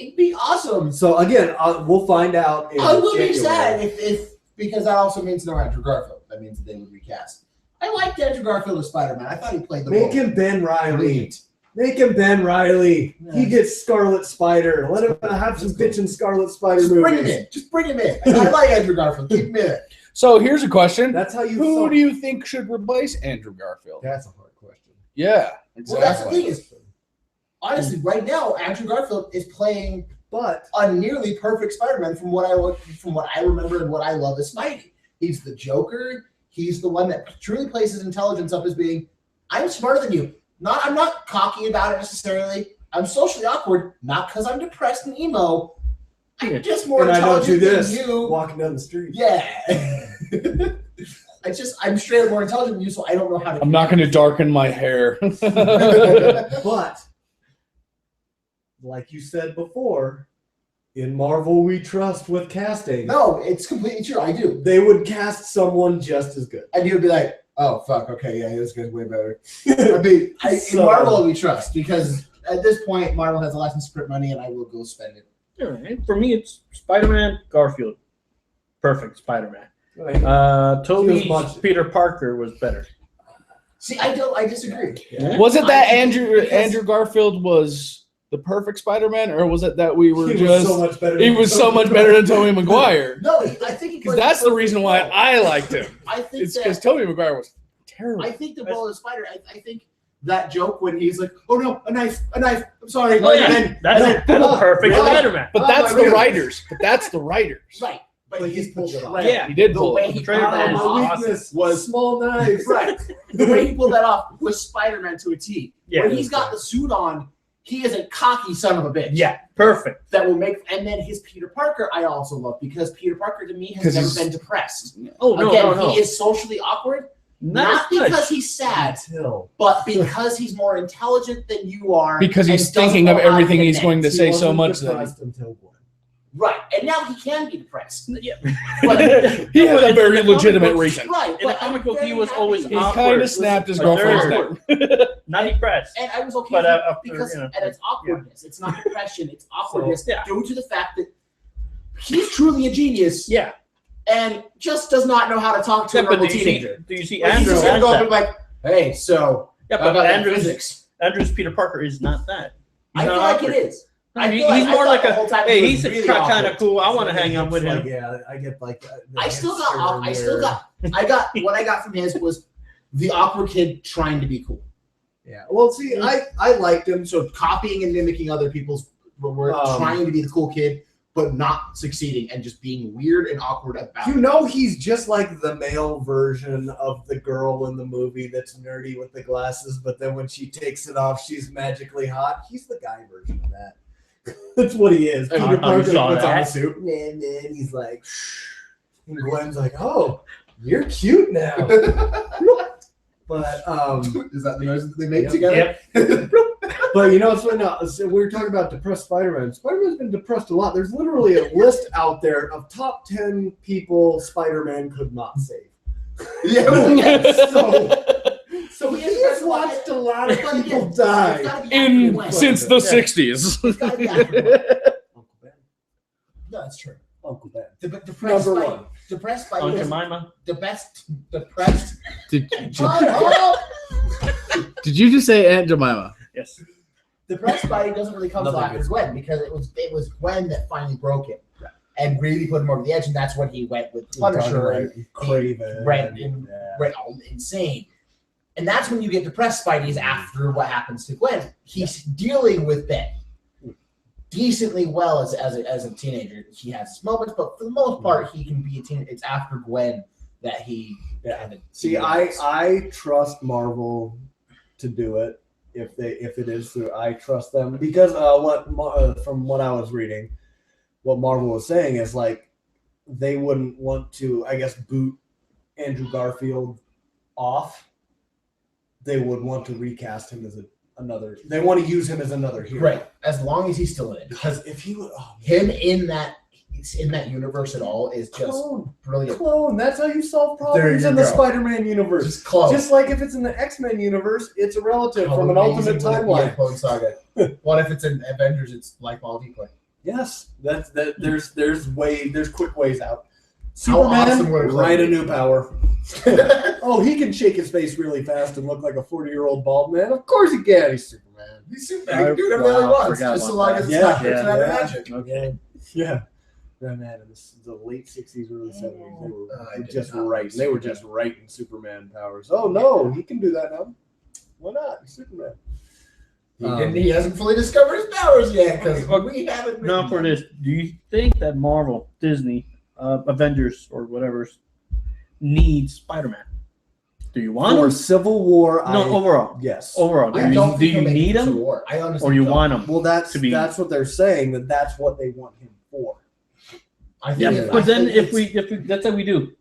It'd be awesome. So again, we'll find out. In I will be January. sad if because that also means no Andrew Garfield. That means that they would recast. I liked Andrew Garfield as Spider-Man. I thought he played the Make role. him Ben Riley. Brilliant. Make him Ben Riley. Yeah. He gets Scarlet Spider. Let him have some bitchin' Scarlet Spider Just movies. bring him in. Just bring him in. I like Andrew Garfield. Keep him in it. So here's a question: That's how you. Who do you think should replace Andrew Garfield? That's a hard question. Yeah, Well, that's the exactly. thing is, honestly, right now Andrew Garfield is playing But a nearly perfect Spider-Man from what I remember and what I love as Spidey. He's the Joker. He's the one that truly plays his intelligence up as being, I'm smarter than you. I'm not cocky about it necessarily. I'm socially awkward, not because I'm depressed and emo. I'm just more And I don't do intelligent this than you. walking down the street. Yeah. I'm straight up more intelligent than you, so I don't know how to. I'm not going to darken my hair. But like you said before, in Marvel we trust with casting. No, it's completely true. I do. They would cast someone just as good. And you would be like, oh, fuck, okay, yeah, this guy's way better. In So- Marvel, we trust because at this point, Marvel has a license to print money, and I will go spend it. All right. For me, it's Spider-Man, Garfield. Perfect Spider-Man. Toby's much- Peter Parker was better. See, I disagree. Yeah. Was it that I think because- Andrew Garfield was the perfect Spider-Man, or was it that we were He just was so much better. he than was so Tobey much better than Tobey Maguire? No, I think Because that's the reason why I liked him. I think It's because Tobey Maguire was terrible. I think the role of Spider. I think that joke when he's like, "Oh no, a knife! I'm sorry." Oh, yeah. And then- That's Oh, perfect really? Spider-Man. But Oh, that's my the goodness. writers. But that's the writers. Right, but But he's he pulled it off. portrayed- Yeah. He did The pull way it. he Portrayed pulled that that my off weakness was small knives. right. The way he pulled that off was Spider-Man to a T. Yeah. When he's got the suit on, he is a cocky son of a bitch. Yeah, perfect. That will make, and then his Peter Parker I also love because Peter Parker to me has 'Cause never he's- been depressed. Oh, no, Again, no. he is socially awkward, not as much. because he's sad, Until but because he's more intelligent than you are. Because and he's doesn't thinking know of how to everything he's connect. going to he say so wasn't much that depressed until Gwen. Right, and now he can be depressed. Yeah. But, he has a In very the comic legitimate books- reason. right, In the but comic I'm book, he very was happy. always He awkward. kind of snapped his But girlfriend's very neck. Not depressed. And I was okay But, with it after, because you know, and it's awkwardness. It's not depression. It's awkwardness yeah. due to the fact that he's truly a genius Yeah. and just does not know how to talk to a Yeah, but normal do you teenager. see Like, he's Andrew just gonna as go up that? and be like, "Hey, so Yeah, how but about that Andrew's physics?" Peter Parker is not that. He's I not feel like awkward. it is. No, I he- feel he's I more thought like the a whole time hey, he he's was really kind awkward. of cool. I want to hang out with Like, him. yeah, I get like. I still got. What I got from his was the awkward kid trying to be cool. Yeah. Well, see, I liked him. So copying and mimicking other people's work, trying to be the cool kid, but not succeeding and just being weird and awkward about You it. know, he's just like the male version of the girl in the movie that's nerdy with the glasses, but then when she takes it off, she's magically hot. He's the guy version of that. That's what he is. Peter you Parker saw puts on that? a suit, and then he's like, and Gwen's like, "Oh, you're cute now." But Is that the noise that they make Yep. together? But you know, it's no. So we were talking about depressed Spider-Man. Spider-Man's been depressed a lot. There's literally a list out there of top 10 people Spider-Man could not save. Yeah. So he has watched a lot of But again, people it's die. gotta be after Gwen. Since the Yeah. 60s. It's gotta be after Gwen. Uncle Ben. No, that's true. Uncle Ben. Depressed Number Spidey. one. Depressed On Spidey is Jemima. the best. Depressed. Did Oh, you just say Aunt Jemima? Yes. Depressed Spidey doesn't really come until Nothing after Gwen because it was Gwen that finally broke him and really put him over the edge, and that's when he went with Punisher and Craven. went all insane. And that's when you get depressed Spidey's after what happens to Gwen. He's dealing with Ben decently well as a teenager. He has his moments, but for the most part, he can be a teen. It's after Gwen that he kind of See, I trust Marvel to do it if it is through. I trust them because from what I was reading, what Marvel was saying is like they wouldn't want to, I guess, boot Andrew Garfield off. They would want to recast him as another. They want to use him as another hero, right as long as he's still in it. Because if he would, Him in that universe at all is just clone. brilliant. That's how you solve There problems you in the go. Spider-Man universe. Just clone. Just like if it's in the X-Men universe, it's a relative How from an amazing alternate would it be in timeline. Clone Saga. What if it's in Avengers? It's like all equal. Yes, there's quick ways out. How awesome Superman, would it write be? a new power. Oh, he can shake his face really fast and look like a 40-year-old bald man. Of course he can. He's Superman. He's Superman. He can do whatever the hell he wants, just so long as it's Yeah, not yeah, kryptonite or yeah. magic. Okay. Yeah. Yeah, man, this is the late 60s, early 70s. They were I did just not writing. like They were Superman. just writing Superman powers. Oh no, he can do that now. Why not? He's Superman. He hasn't fully discovered his powers yet because Okay. we haven't. Now for this, do you think that Marvel, Disney, Avengers, or whatever needs Spider-Man? Do you want For him? Civil War, No, overall. yes. Overall, I do don't you think he'll make need it to him war. I honestly or you don't. want him? Well, that's to be- what they're saying, that's what they want him for. I Yeah, think but I then think if we let's say we do,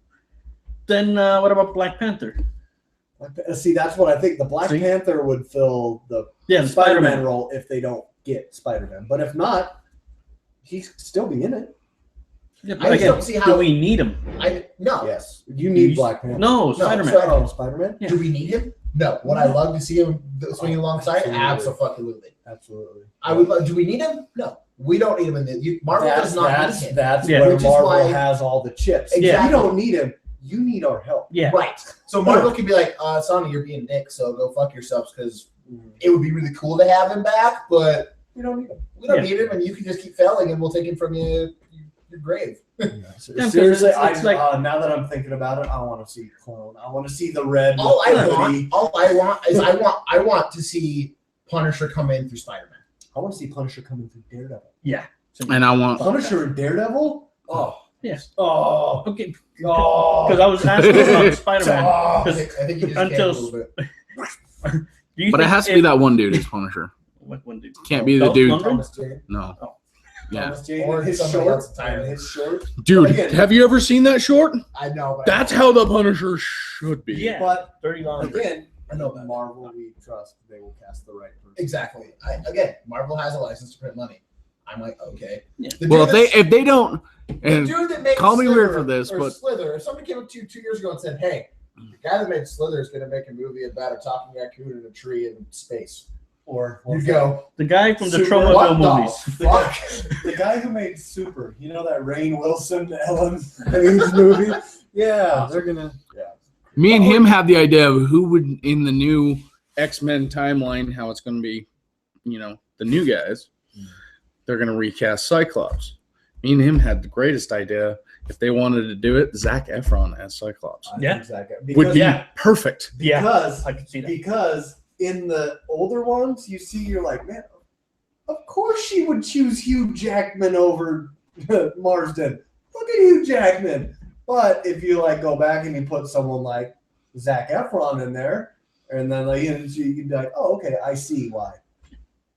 then what about Black Panther? See, that's what I think. The Black See? Panther would fill the Yeah, Spider-Man role if they don't get Spider-Man. But if not, he'd still be in it. Yeah, I but just again, don't see do how. we need him? No. Yes, you need Black Panther. No, Spider-Man. Oh, Spider-Man. Yeah. Do we need him? No. Would I love to see him swinging alongside? Absolutely. Absolutely. Absolutely. I would. Do we need him? No. We don't need him in the. Marvel does not need him. That's Yeah. where Which is Marvel why- has all the chips. Exactly. You don't need him. You need our help. Yeah. Right. So Marvel could be like, Sonny, you're being Nick, so go fuck yourselves, because it would be really cool to have him back, but We don't need him. we don't Yeah. need him, and you can just keep failing, and we'll take him from your grave. because Seriously, it's like- now that I'm thinking about it, I want to see Clone. I want to see the red. All I hoodie. want is I want to see Punisher come in through Spider-Man. I want to see Punisher coming through Daredevil. Yeah. And I want Punisher and Daredevil. Oh. Yes. Oh. Okay. Oh. Because I was asking about Spider-Man. Oh. I think you just Until- can't a little bit. Do you but it think has to be that one dude as Punisher. What one dude? Can't be the Dolph dude. Lundgren? Thomas Jane. No. Oh. Yeah. Thomas Jane. Or And his somebody short. else entirely. And his short. Dude, Again- have you ever seen that short? I know, but That's how the Punisher should be. Yeah. But Very long. again, I know that. Marvel, we trust they will cast the right person. Exactly. Again, Marvel has a license to print money. I'm like, okay. Yeah. The Well, dude if they don't, the and dude that made call me weird Slither, for this, or but- Slither. If somebody came up to you 2 years ago and said, "Hey, the guy that made Slither is going to make a movie about a talking raccoon in a tree in space," Or you go, The guy from the Super- "What Tromaville movies. the fuck?" the guy who made Super, you know that Rainn Wilson, Ellen Page movie? Yeah, they're gonna. Yeah. me and him have the idea of who would in the new X-Men timeline, how it's going to be, the new guys. They're going to recast Cyclops. Me and him had the greatest idea. If they wanted to do it, Zac Efron as Cyclops Yeah. Exactly. would be Yeah. perfect. Yeah. Because I can see that. because in the older ones, you see, you're like, man, of course she would choose Hugh Jackman over Marsden. Look at Hugh Jackman. But if you go back and you put someone like Zac Efron in there, and then you can be like, oh, okay, I see why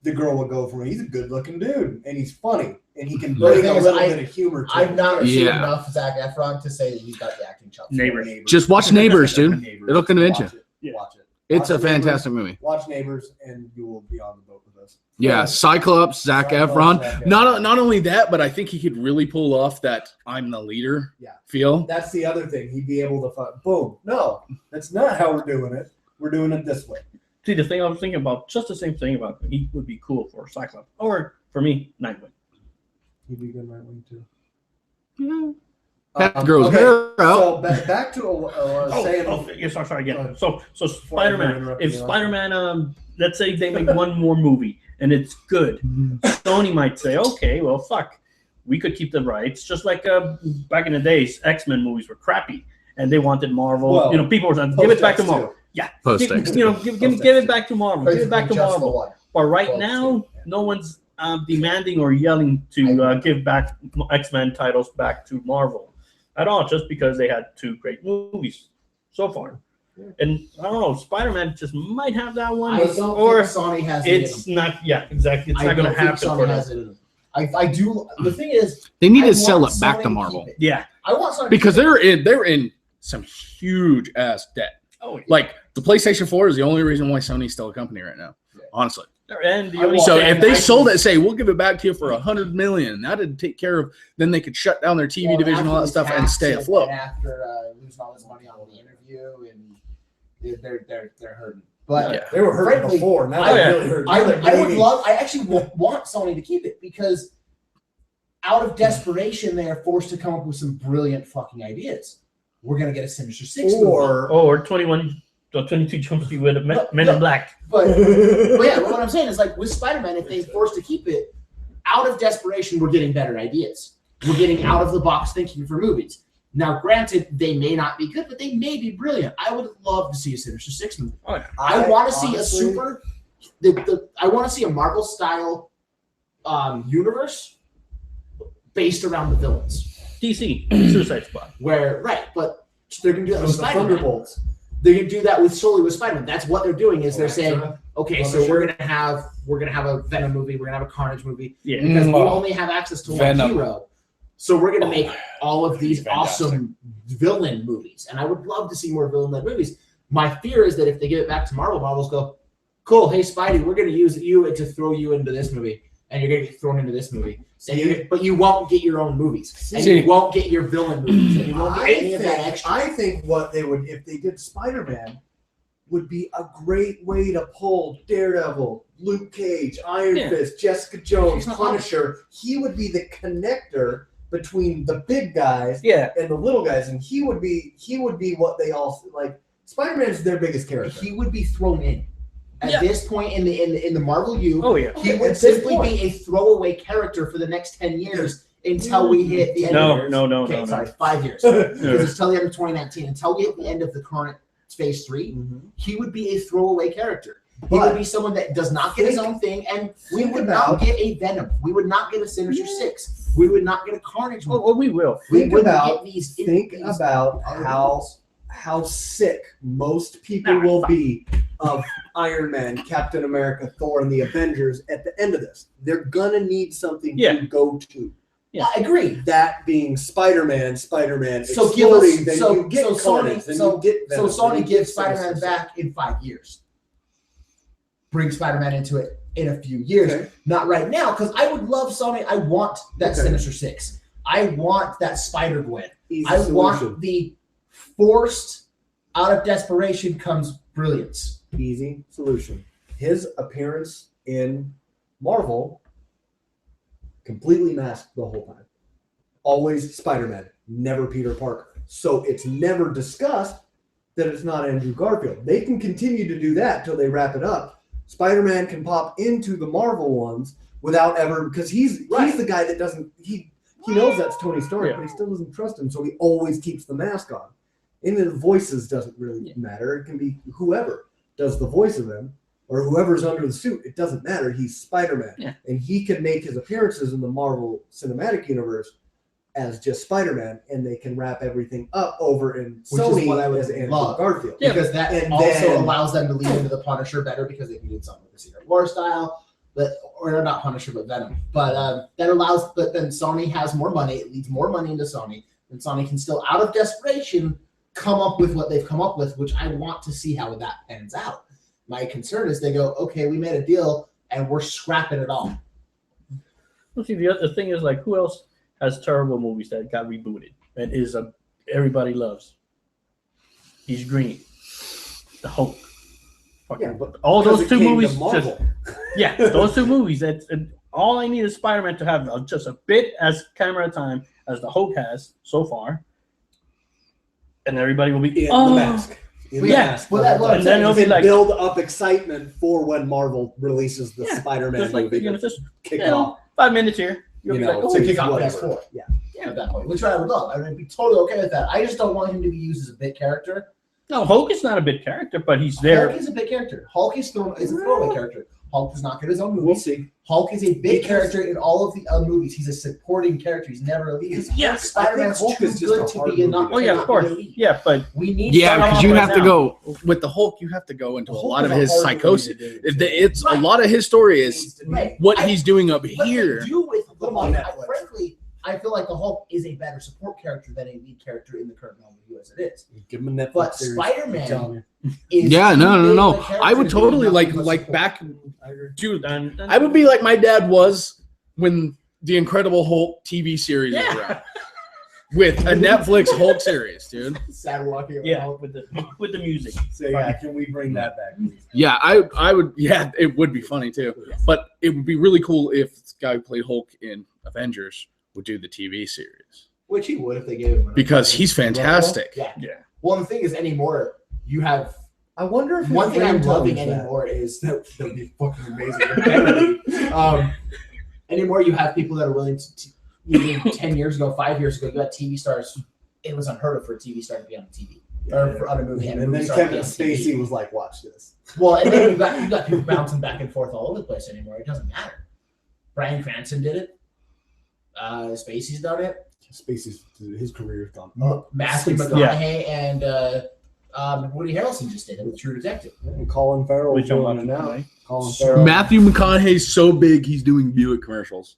the girl would go for him. He's a good-looking dude, and he's funny, and he can The bring thing a is, little bit of humor to I've it. not seen Yeah. enough Zac Efron to say that he's got the acting chops. Neighbors. Just watch Neighbors, dude. Neighbors. It'll convince you. Watch it. Yeah. Watch it. It's a Watch Neighbors. fantastic movie. Watch Neighbors, and you will be on the boat with us. Yeah, Cyclops, Zac Cyclops, Efron. Zac Efron. Not only that, but I think he could really pull off that I'm the leader Yeah. feel. That's the other thing. He'd be able to boom. No, that's not how we're doing it. We're doing it this way. See, the thing I was thinking about, just the same thing about he would be cool for Cyclops, or for me, Nightwing. He'd be good right wing too. That girl's hair out. So back to what I was saying. Yes, sorry, Go again. ahead. So Before I Spider-Man. interrupt If you, Spider-Man, let's say they make one more movie and it's good, Sony might say, okay, well, fuck, we could keep the rights. Just like back in the days, X-Men movies were crappy, and they wanted Marvel. Well, People were saying, give it back to Post-X Marvel. too. Yeah, Post-X give it back to Marvel. Give it back to Just the Marvel. one. But right Post-X now, too, yeah. no one's demanding or yelling to give back X-Men titles back to Marvel at all, just because they had two great movies so far. Yeah. And I don't know, Spider-Man just might have that one, I don't or think Sony has it in it's them. not. Yeah, exactly. It's I not going don't to think happen Sony for has them. it in them. I do. The thing is, They need I to sell want it back Sony to keep Marvel it. Yeah. I want Sony because to keep it. they're in some huge ass debt. Oh, yeah. Like the PlayStation 4 is the only reason why Sony's still a company right now. Yeah. Honestly. And the I only want- So thing if they I sold can- it, say we'll give it back to you for $100 million, that'd take care of. Then they could shut down their TV Well, division, all that after stuff, the and stay tax afloat. and after losing all this money on the interview, and they're hurting. But Yeah. They were hurting Frankly, before. Now I- they're really hurting. I They're would baby. love. I actually want Sony to keep it because out of desperation, they are forced to come up with some brilliant fucking ideas. We're gonna get a Sinister Six movie. or 21 or 22 Jump Street with Men in Black. But yeah, but what I'm saying is like with Spider-Man, if they're forced to keep it, out of desperation, we're getting better ideas. We're getting out of the box thinking for movies. Now, granted, they may not be good, but they may be brilliant. I would love to see a Sinister Six movie. Oh, yeah. I want to see a honestly- super. I want to see a Marvel style universe based around the villains. DC, Suicide Squad. Where but they're gonna do that with Those are the Spider-Man. Thunderbolts. They're gonna do that with solely with Spider-Man. That's what they're doing. Is they're saying, Electra. okay, so Punisher. we're gonna have a Venom movie, we're gonna have a Carnage movie Yeah. because we Oh. only have access to Venom. one hero. So we're gonna Oh, make all of these fantastic. awesome villain movies, and I would love to see more villain-led movies. My fear is that if they give it back to Marvel, Marvel's go, cool, hey Spidey, we're gonna use you to throw you into this movie, and you're gonna get thrown into this movie. But you won't get your own movies, and See. you won't get your villain movies, and you won't get any of that extra. I think what they would, if they did Spider-Man, would be a great way to pull Daredevil, Luke Cage, Iron Yeah. Fist, Jessica Jones, He's not- Punisher. He would be the connector between the big guys Yeah. and the little guys, and he would be what they all like. Spider-Man's their biggest character. He would be thrown in at Yeah. this point in the Marvel U. Oh yeah. He At would this simply point. be a throwaway character for the next 10 years until we hit the end No, of no, no, okay, no, sorry, no. 5 years. Yeah. Because it's till the end of 2019. Until we hit the end of the current phase 3, he would be a throwaway character. He would But be someone that does not get his think- own thing, and we think would about- not get a Venom. We would not get a Sinister Six. We would not get a Carnage movie. Oh, we will. We think wouldn't about get these. think these about other how movies. how sick most people Nah, will fuck. be of Iron Man, Captain America, Thor, and the Avengers at the end of this. They're gonna need something Yeah. to go to. Yeah. I agree. That being Spider-Man So give exploding, us then so you get so Carnage, Sony then so you get so Venom, then Sony you gives get Spider-Man Sinister back in 5 years. Bring Spider-Man into it in a few years. Okay. Not right now, because I would love Sony. I want that Okay. Sinister Six. I want that Spider-Gwen. Easy I solution. want the forced, out of desperation comes brilliance. Easy solution. His appearance in Marvel completely masked the whole time. Always Spider-Man, never Peter Parker. So it's never discussed that it's not Andrew Garfield. They can continue to do that till they wrap it up. Spider-Man can pop into the Marvel ones without ever, because he's Right. the guy that doesn't he knows that's Tony Stark, Yeah. but he still doesn't trust him, so he always keeps the mask on. And the voices doesn't really Yeah. matter. It can be whoever does the voice of him or whoever's under the suit. It doesn't matter. He's Spider-Man. Yeah. And he can make his appearances in the Marvel Cinematic Universe as just Spider-Man, and they can wrap everything up over in Which is Sony what I would as Andrew love. Garfield. Yeah, Because that and also then- allows them to lean into the Punisher better because they can do something with the Secret War style. Or not Punisher, but Venom. But that allows, but then Sony has more money. It leads more money into Sony. And Sony can still, out of desperation, come up with what they've come up with, which I want to see how that pans out. My concern is they go, okay, we made a deal and we're scrapping it all. Well, see, the other thing is like, who else has terrible movies that got rebooted that is everybody loves? He's green. The Hulk. Fucking, Yeah, but all because those it two came to movies. Marvel. Yeah, those two movies. That's all I need is Spider-Man to have just a bit as camera time as the Hulk has so far, and everybody will be in the mask. In the Yeah. mask. Well, that- well, And then it'll be And like build up excitement for when Marvel releases the Yeah, Spider-Man just like movie you know, to just kick you know, off. 5 minutes here. You'll You be know, like, oh, to kick off whatever. Phase 4. Yeah. At that point, which I would love. I would be totally okay with that. I just don't want him to be used as a bit character. no, Hulk is not a big character, but he's there. Hulk is a big character. Hulk is a throwaway character. Hulk does not get his own We'll movie. see. Hulk is a big Because- character in all of the other movies. He's a supporting character. He's never a lead. Yes, Spider-Man's I think Hulk too is just good a to hard be a movie not. to Oh yeah, of cannot course. be a lead. Yeah, but We need. Yeah, Spider-Man because you right have to now. go with the Hulk. You have to go into a Hulk lot of is a his hard movie psychosis. to do, It's a Right. lot of his story is Right. what I- he's doing up What here. they do with the Put him on Hulk, Netflix. frankly, I feel like the Hulk is a better support character than a lead character in the current Marvel as it is. Give him a Netflix But series. I'm telling Spider-Man you. is Yeah, too no. big of a character I would to be totally nothing like but like support. back, I agree. dude. and I would be like my dad was when the Incredible Hulk TV series was Yeah. around. With a Netflix Hulk series, dude. Sad walking around. yeah, with the music. So yeah, can we bring that back, please? Yeah, I would. Yeah, it would be funny too. But it would be really cool if this guy who played Hulk in Avengers would do the TV series Which he would if they gave him. another because fucking he's fantastic. Yeah. Yeah. Well, the thing is, anymore you have I wonder if one his thing I'm ringtone loving is that. anymore is that'd be fucking amazing. Anymore, you have people that are willing to. Even 10 years ago, 5 years ago, you had TV stars. It was unheard of for a TV star to be on TV or for on a movie. And then star to be Kevin on TV. Spacey was like, "Watch this." Well, and then you got people bouncing back and forth all over the place anymore. It doesn't matter. Bryan Cranston did it. Spacey's done it. Spacey's his career's gone Matthew Six- McConaughey and Woody Harrelson just did it with True Detective. And Colin Farrell Which I'm doing it now. watching. Colin Farrell. Matthew McConaughey's so big he's doing Buick commercials.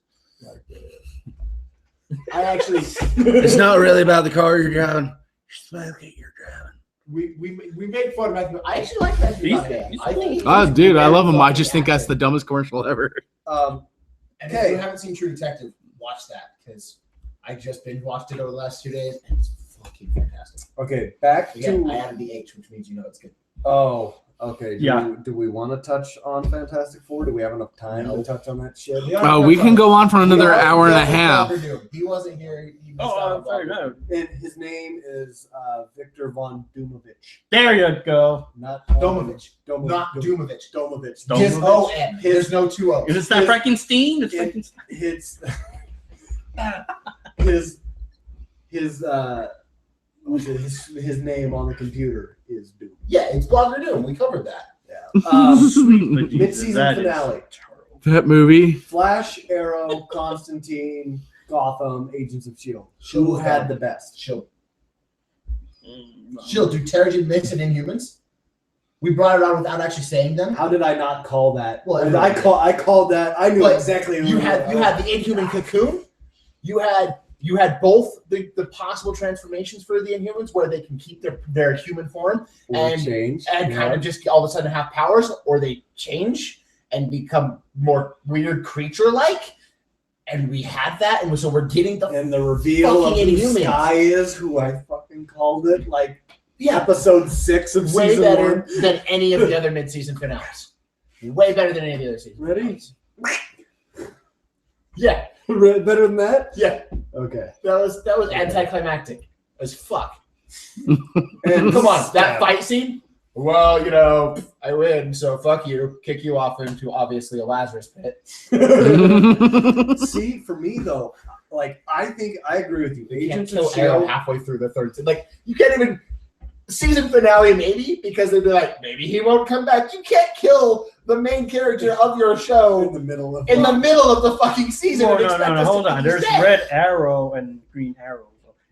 I actually It's not really about the car you're driving. It's about the you're driving. we made fun of Matthew. I actually like Matthew He's- McConaughey. he's I think he's Dude, I very love him. I funny just think that's actor. the dumbest commercial ever. And if Okay. you haven't seen True Detective, watch that because I just binge watched it over the last 2 days and it's fucking fantastic. Okay, back Again, I to. added the H, which means you know it's good. Oh, okay. Yeah. Do we want to touch on Fantastic Four? Do we have enough time No. to touch on that shit? Oh, we can go on for another hour and a half. He wasn't here. He missed out Oh, on fair Doctor enough. And his name is Victor von Domovich. There you go. Not Domovich. Domovich. Not Doomovich. Domovich. Domovich. His O-N. There's no two O's. Is it that Frankenstein? It's It- Frankenstein. His name on the computer is Doom. Yeah, it's Blogger Doom. We covered that. Sweet Jesus, Mid-season that is finale. terrible. That movie. Flash, Arrow, Constantine, Gotham, Agents of S.H.I.E.L.D. Who had the best? Shield. Mm, Shield. Do Terrigen Mix and Inhumans? We brought it on without actually saying them. How did I not call that? Well, And I called that. I knew But exactly. who You it had was. the Inhuman Cocoon. You had both the possible transformations for the Inhumans where they can keep their human form Or and- change. and yeah. kind of just all of a sudden have powers, or they change and become more weird creature-like. And we had that, and so we're getting the And the reveal of fucking who Inhumans. Sky is, who I fucking called it, like yeah, episode 6 of way season better 1. than any of the other mid-season finales. Way better than any of the other seasons. Ready? Yeah, Better than that? yeah. Okay. That was anticlimactic as fuck. And Come on, that fight scene. Well, I win, so fuck you. Kick you off into obviously a Lazarus pit. See, for me though, like I think I agree with you. You can't Agents kill of Arrow S.H.I.E.L.D. halfwly through the third. Like you can't even season finale maybe because they'd be like maybe he won't come back. You can't kill the main character of your in show the middle of in the middle of the fucking season. No, and no, expect no, us to hold think on. he's There's dead. Red Arrow and Green Arrow.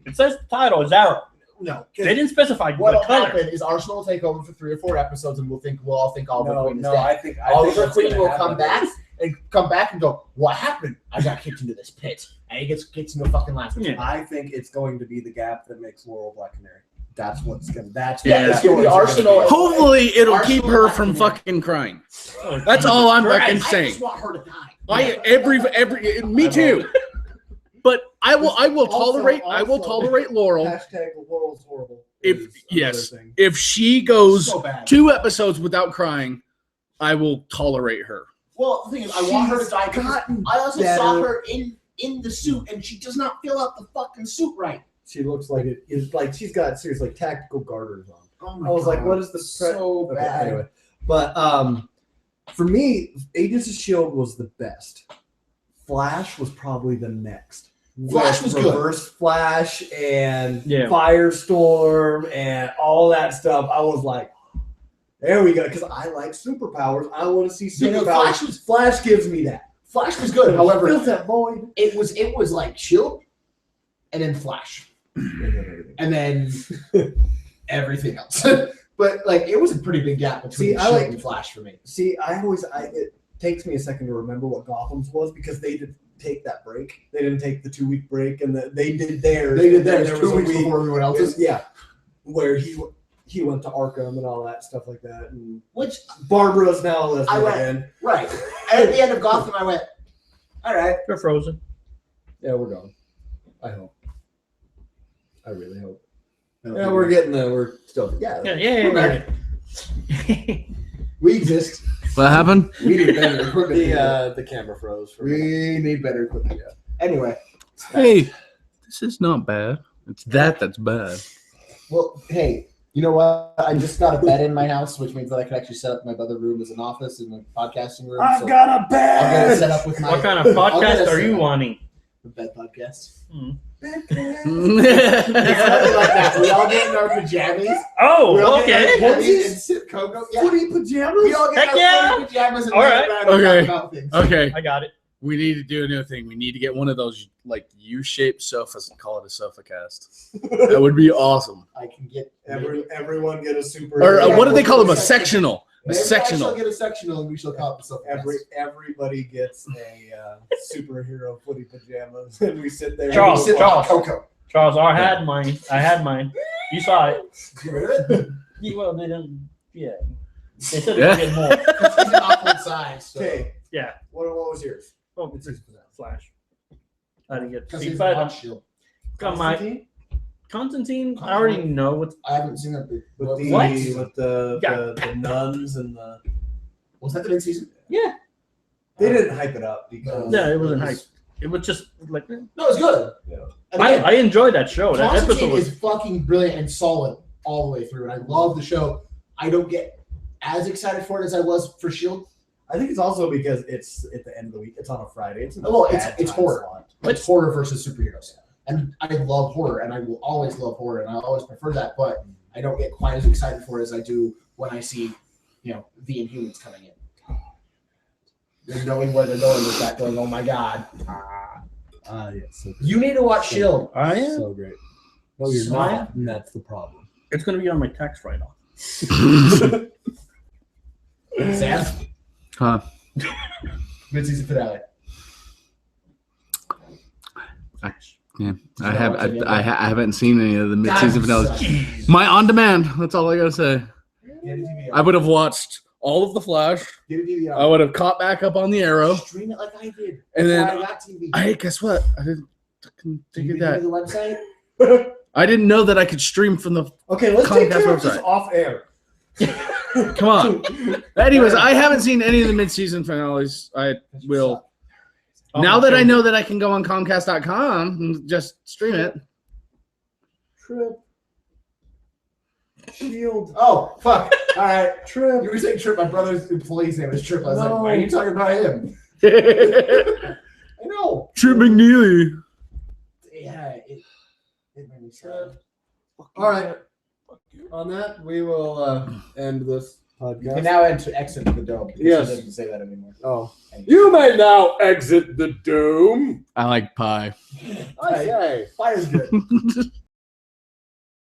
It says the title is Arrow. no. They didn't specify What'll the color. happen is Arsenal will take over for 3 or 4 episodes, and we'll all think Oliver Queen is No, dead. I think Oliver what's Queen gonna will happen come back is- and go, what happened? I got kicked into this pit. And he gets into a fucking Lazarus pit. Yeah. I think it's going to be the gap that makes Laurel Black Canary. That's what's gonna. That's Yeah, what it's the gonna be story's Arsenal. be. Hopefully, it'll Arsenal keep her Black from Canary. fucking crying. Oh, That's all I'm Christ. fucking I saying. just want her to die. Me too. But I will Also- tolerate Laurel Hashtag Laurel's horrible. If- is another yes. thing. if she goes So bad. 2 episodes without crying. I will tolerate her. Well, the thing is, I want her to She's die. because gotten I also saw better. her in the suit, and she does not fill out the fucking suit right. She looks like it is like she's got seriously tactical garters on. Oh I was like, what is the So Okay, bad. anyway. But for me, Agents of S.H.I.E.L.D. was the best. Flash was probably the next. Flash With was good. Reverse Flash and Yeah. Firestorm and all that stuff. I was like, there we go. Because I like superpowers. I want to see You know, superpowers. Flash gives me that. Flash was good. Fills However, that void. it was like Shield, and then Flash, and then everything else. But like, it was a pretty big gap between See, I Shield like- and Flash for me. See, it takes me a second to remember what Gotham's was because they didn't take that break. They didn't take the 2-week break, and they did theirs. They did and then theirs there 2 was a weeks week- before everyone else's. Yeah, where he went to Arkham and all that stuff like that. And Which Barbara's now I Leslie went- again. right, and at the end of Gotham, I went, all right. They're frozen. Yeah, we're gone. I hope. I really hope. Yeah, we're still. Yeah, Yeah. We're back. we exist. What happened? We need better equipment. The camera froze. For We need better equipment. Anyway, Hey, this is not bad. It's that's bad. well, hey, you know what? I just got a bed in my house, which means that I can actually set up my other room as an office and a podcasting room. I've so got a I'm gonna bed. set up with my What kind of I'll get podcast a are you set up. wanting? A bed podcast. It's That's nothing like that. We all get in our pajamas. We Oh, all okay. get in our pajamas Onesies? and sip cocoa. Yeah. Footy pajamas. We all get Heck in our yeah. footy pajamas and All lay right. around and Okay. talk about things. okay. I got it. We need to do a new thing. We need to get one of those like U-shaped sofas and call it a sofa cast. That would be awesome. I can get Everyone get a super. Or Yeah, what do they call them? A we'll- sectional. A Maybe I sectional. shall get a sectional, and we shall call it the sofa. Everybody gets a superhero footy pajamas, and we sit there. Charles, and Charles. Coco. Charles, I had mine. I had mine. You saw it. It's Yeah, well, they didn't. Yeah. They said Yeah. they get more. an awkward size. So. Okay, Yeah. what was yours? Oh, it's a Flash. I didn't get to Because see he's but on Shield. got my Constantine. I already know what. I haven't seen that. With What? the What? with the, Yeah. the nuns and the Was that the mid-season? Yeah. they didn't hype it up because Yeah, it wasn't hype. It was just like No, it's good. Yeah. And I again, enjoyed that show. That episode Constantine was is fucking brilliant and solid all the way through, and I love the show. I don't get as excited for it as I was for Shield. I think it's also because it's at the end of the week. It's on a Friday. It's Well, it's bad time horror. slot. It's horror versus superheroes, and I love horror, and I will always love horror, and I always prefer that. But I don't get quite as excited for it as I do when I see, the Inhumans coming in. And knowing where they're going with that, going, oh my god, Yes. So, you need to watch Shield. I am. so great. No, you're So- not. And that's the problem. It's gonna be on my tax write-off. Sam, Huh. mid-season finale. Yeah. you I not have watch any of I haven't seen any of the mid-season God, finales. sucks. My on demand. That's all I gotta say. Get a DVR. I would have watched all of the Flash. Get a DVR. I would have caught back up on the Arrow, Stream it like I did. and That's then why I got TV. I guess what I didn't fucking think of that. The website. I didn't know that I could stream from the. Okay, let's take Comcast care of this website. off air. Come on. Anyways, I haven't seen any of the mid-season finales. I will. Oh, Now my that I God. know that I can go on Comcast.com and just stream it. Trip. Shield. Oh, fuck. All right. Trip. You were saying Trip. My brother's employee's name is Trip. I was like, No. why are you talking about him? Trip I know. McNeely. Yeah. It made me sad. All right. On that, we will end this You podcast. can now exit the dome. Yes. It doesn't say that anymore. Oh, you may now exit the dome. I like pie. I say. Fire's good.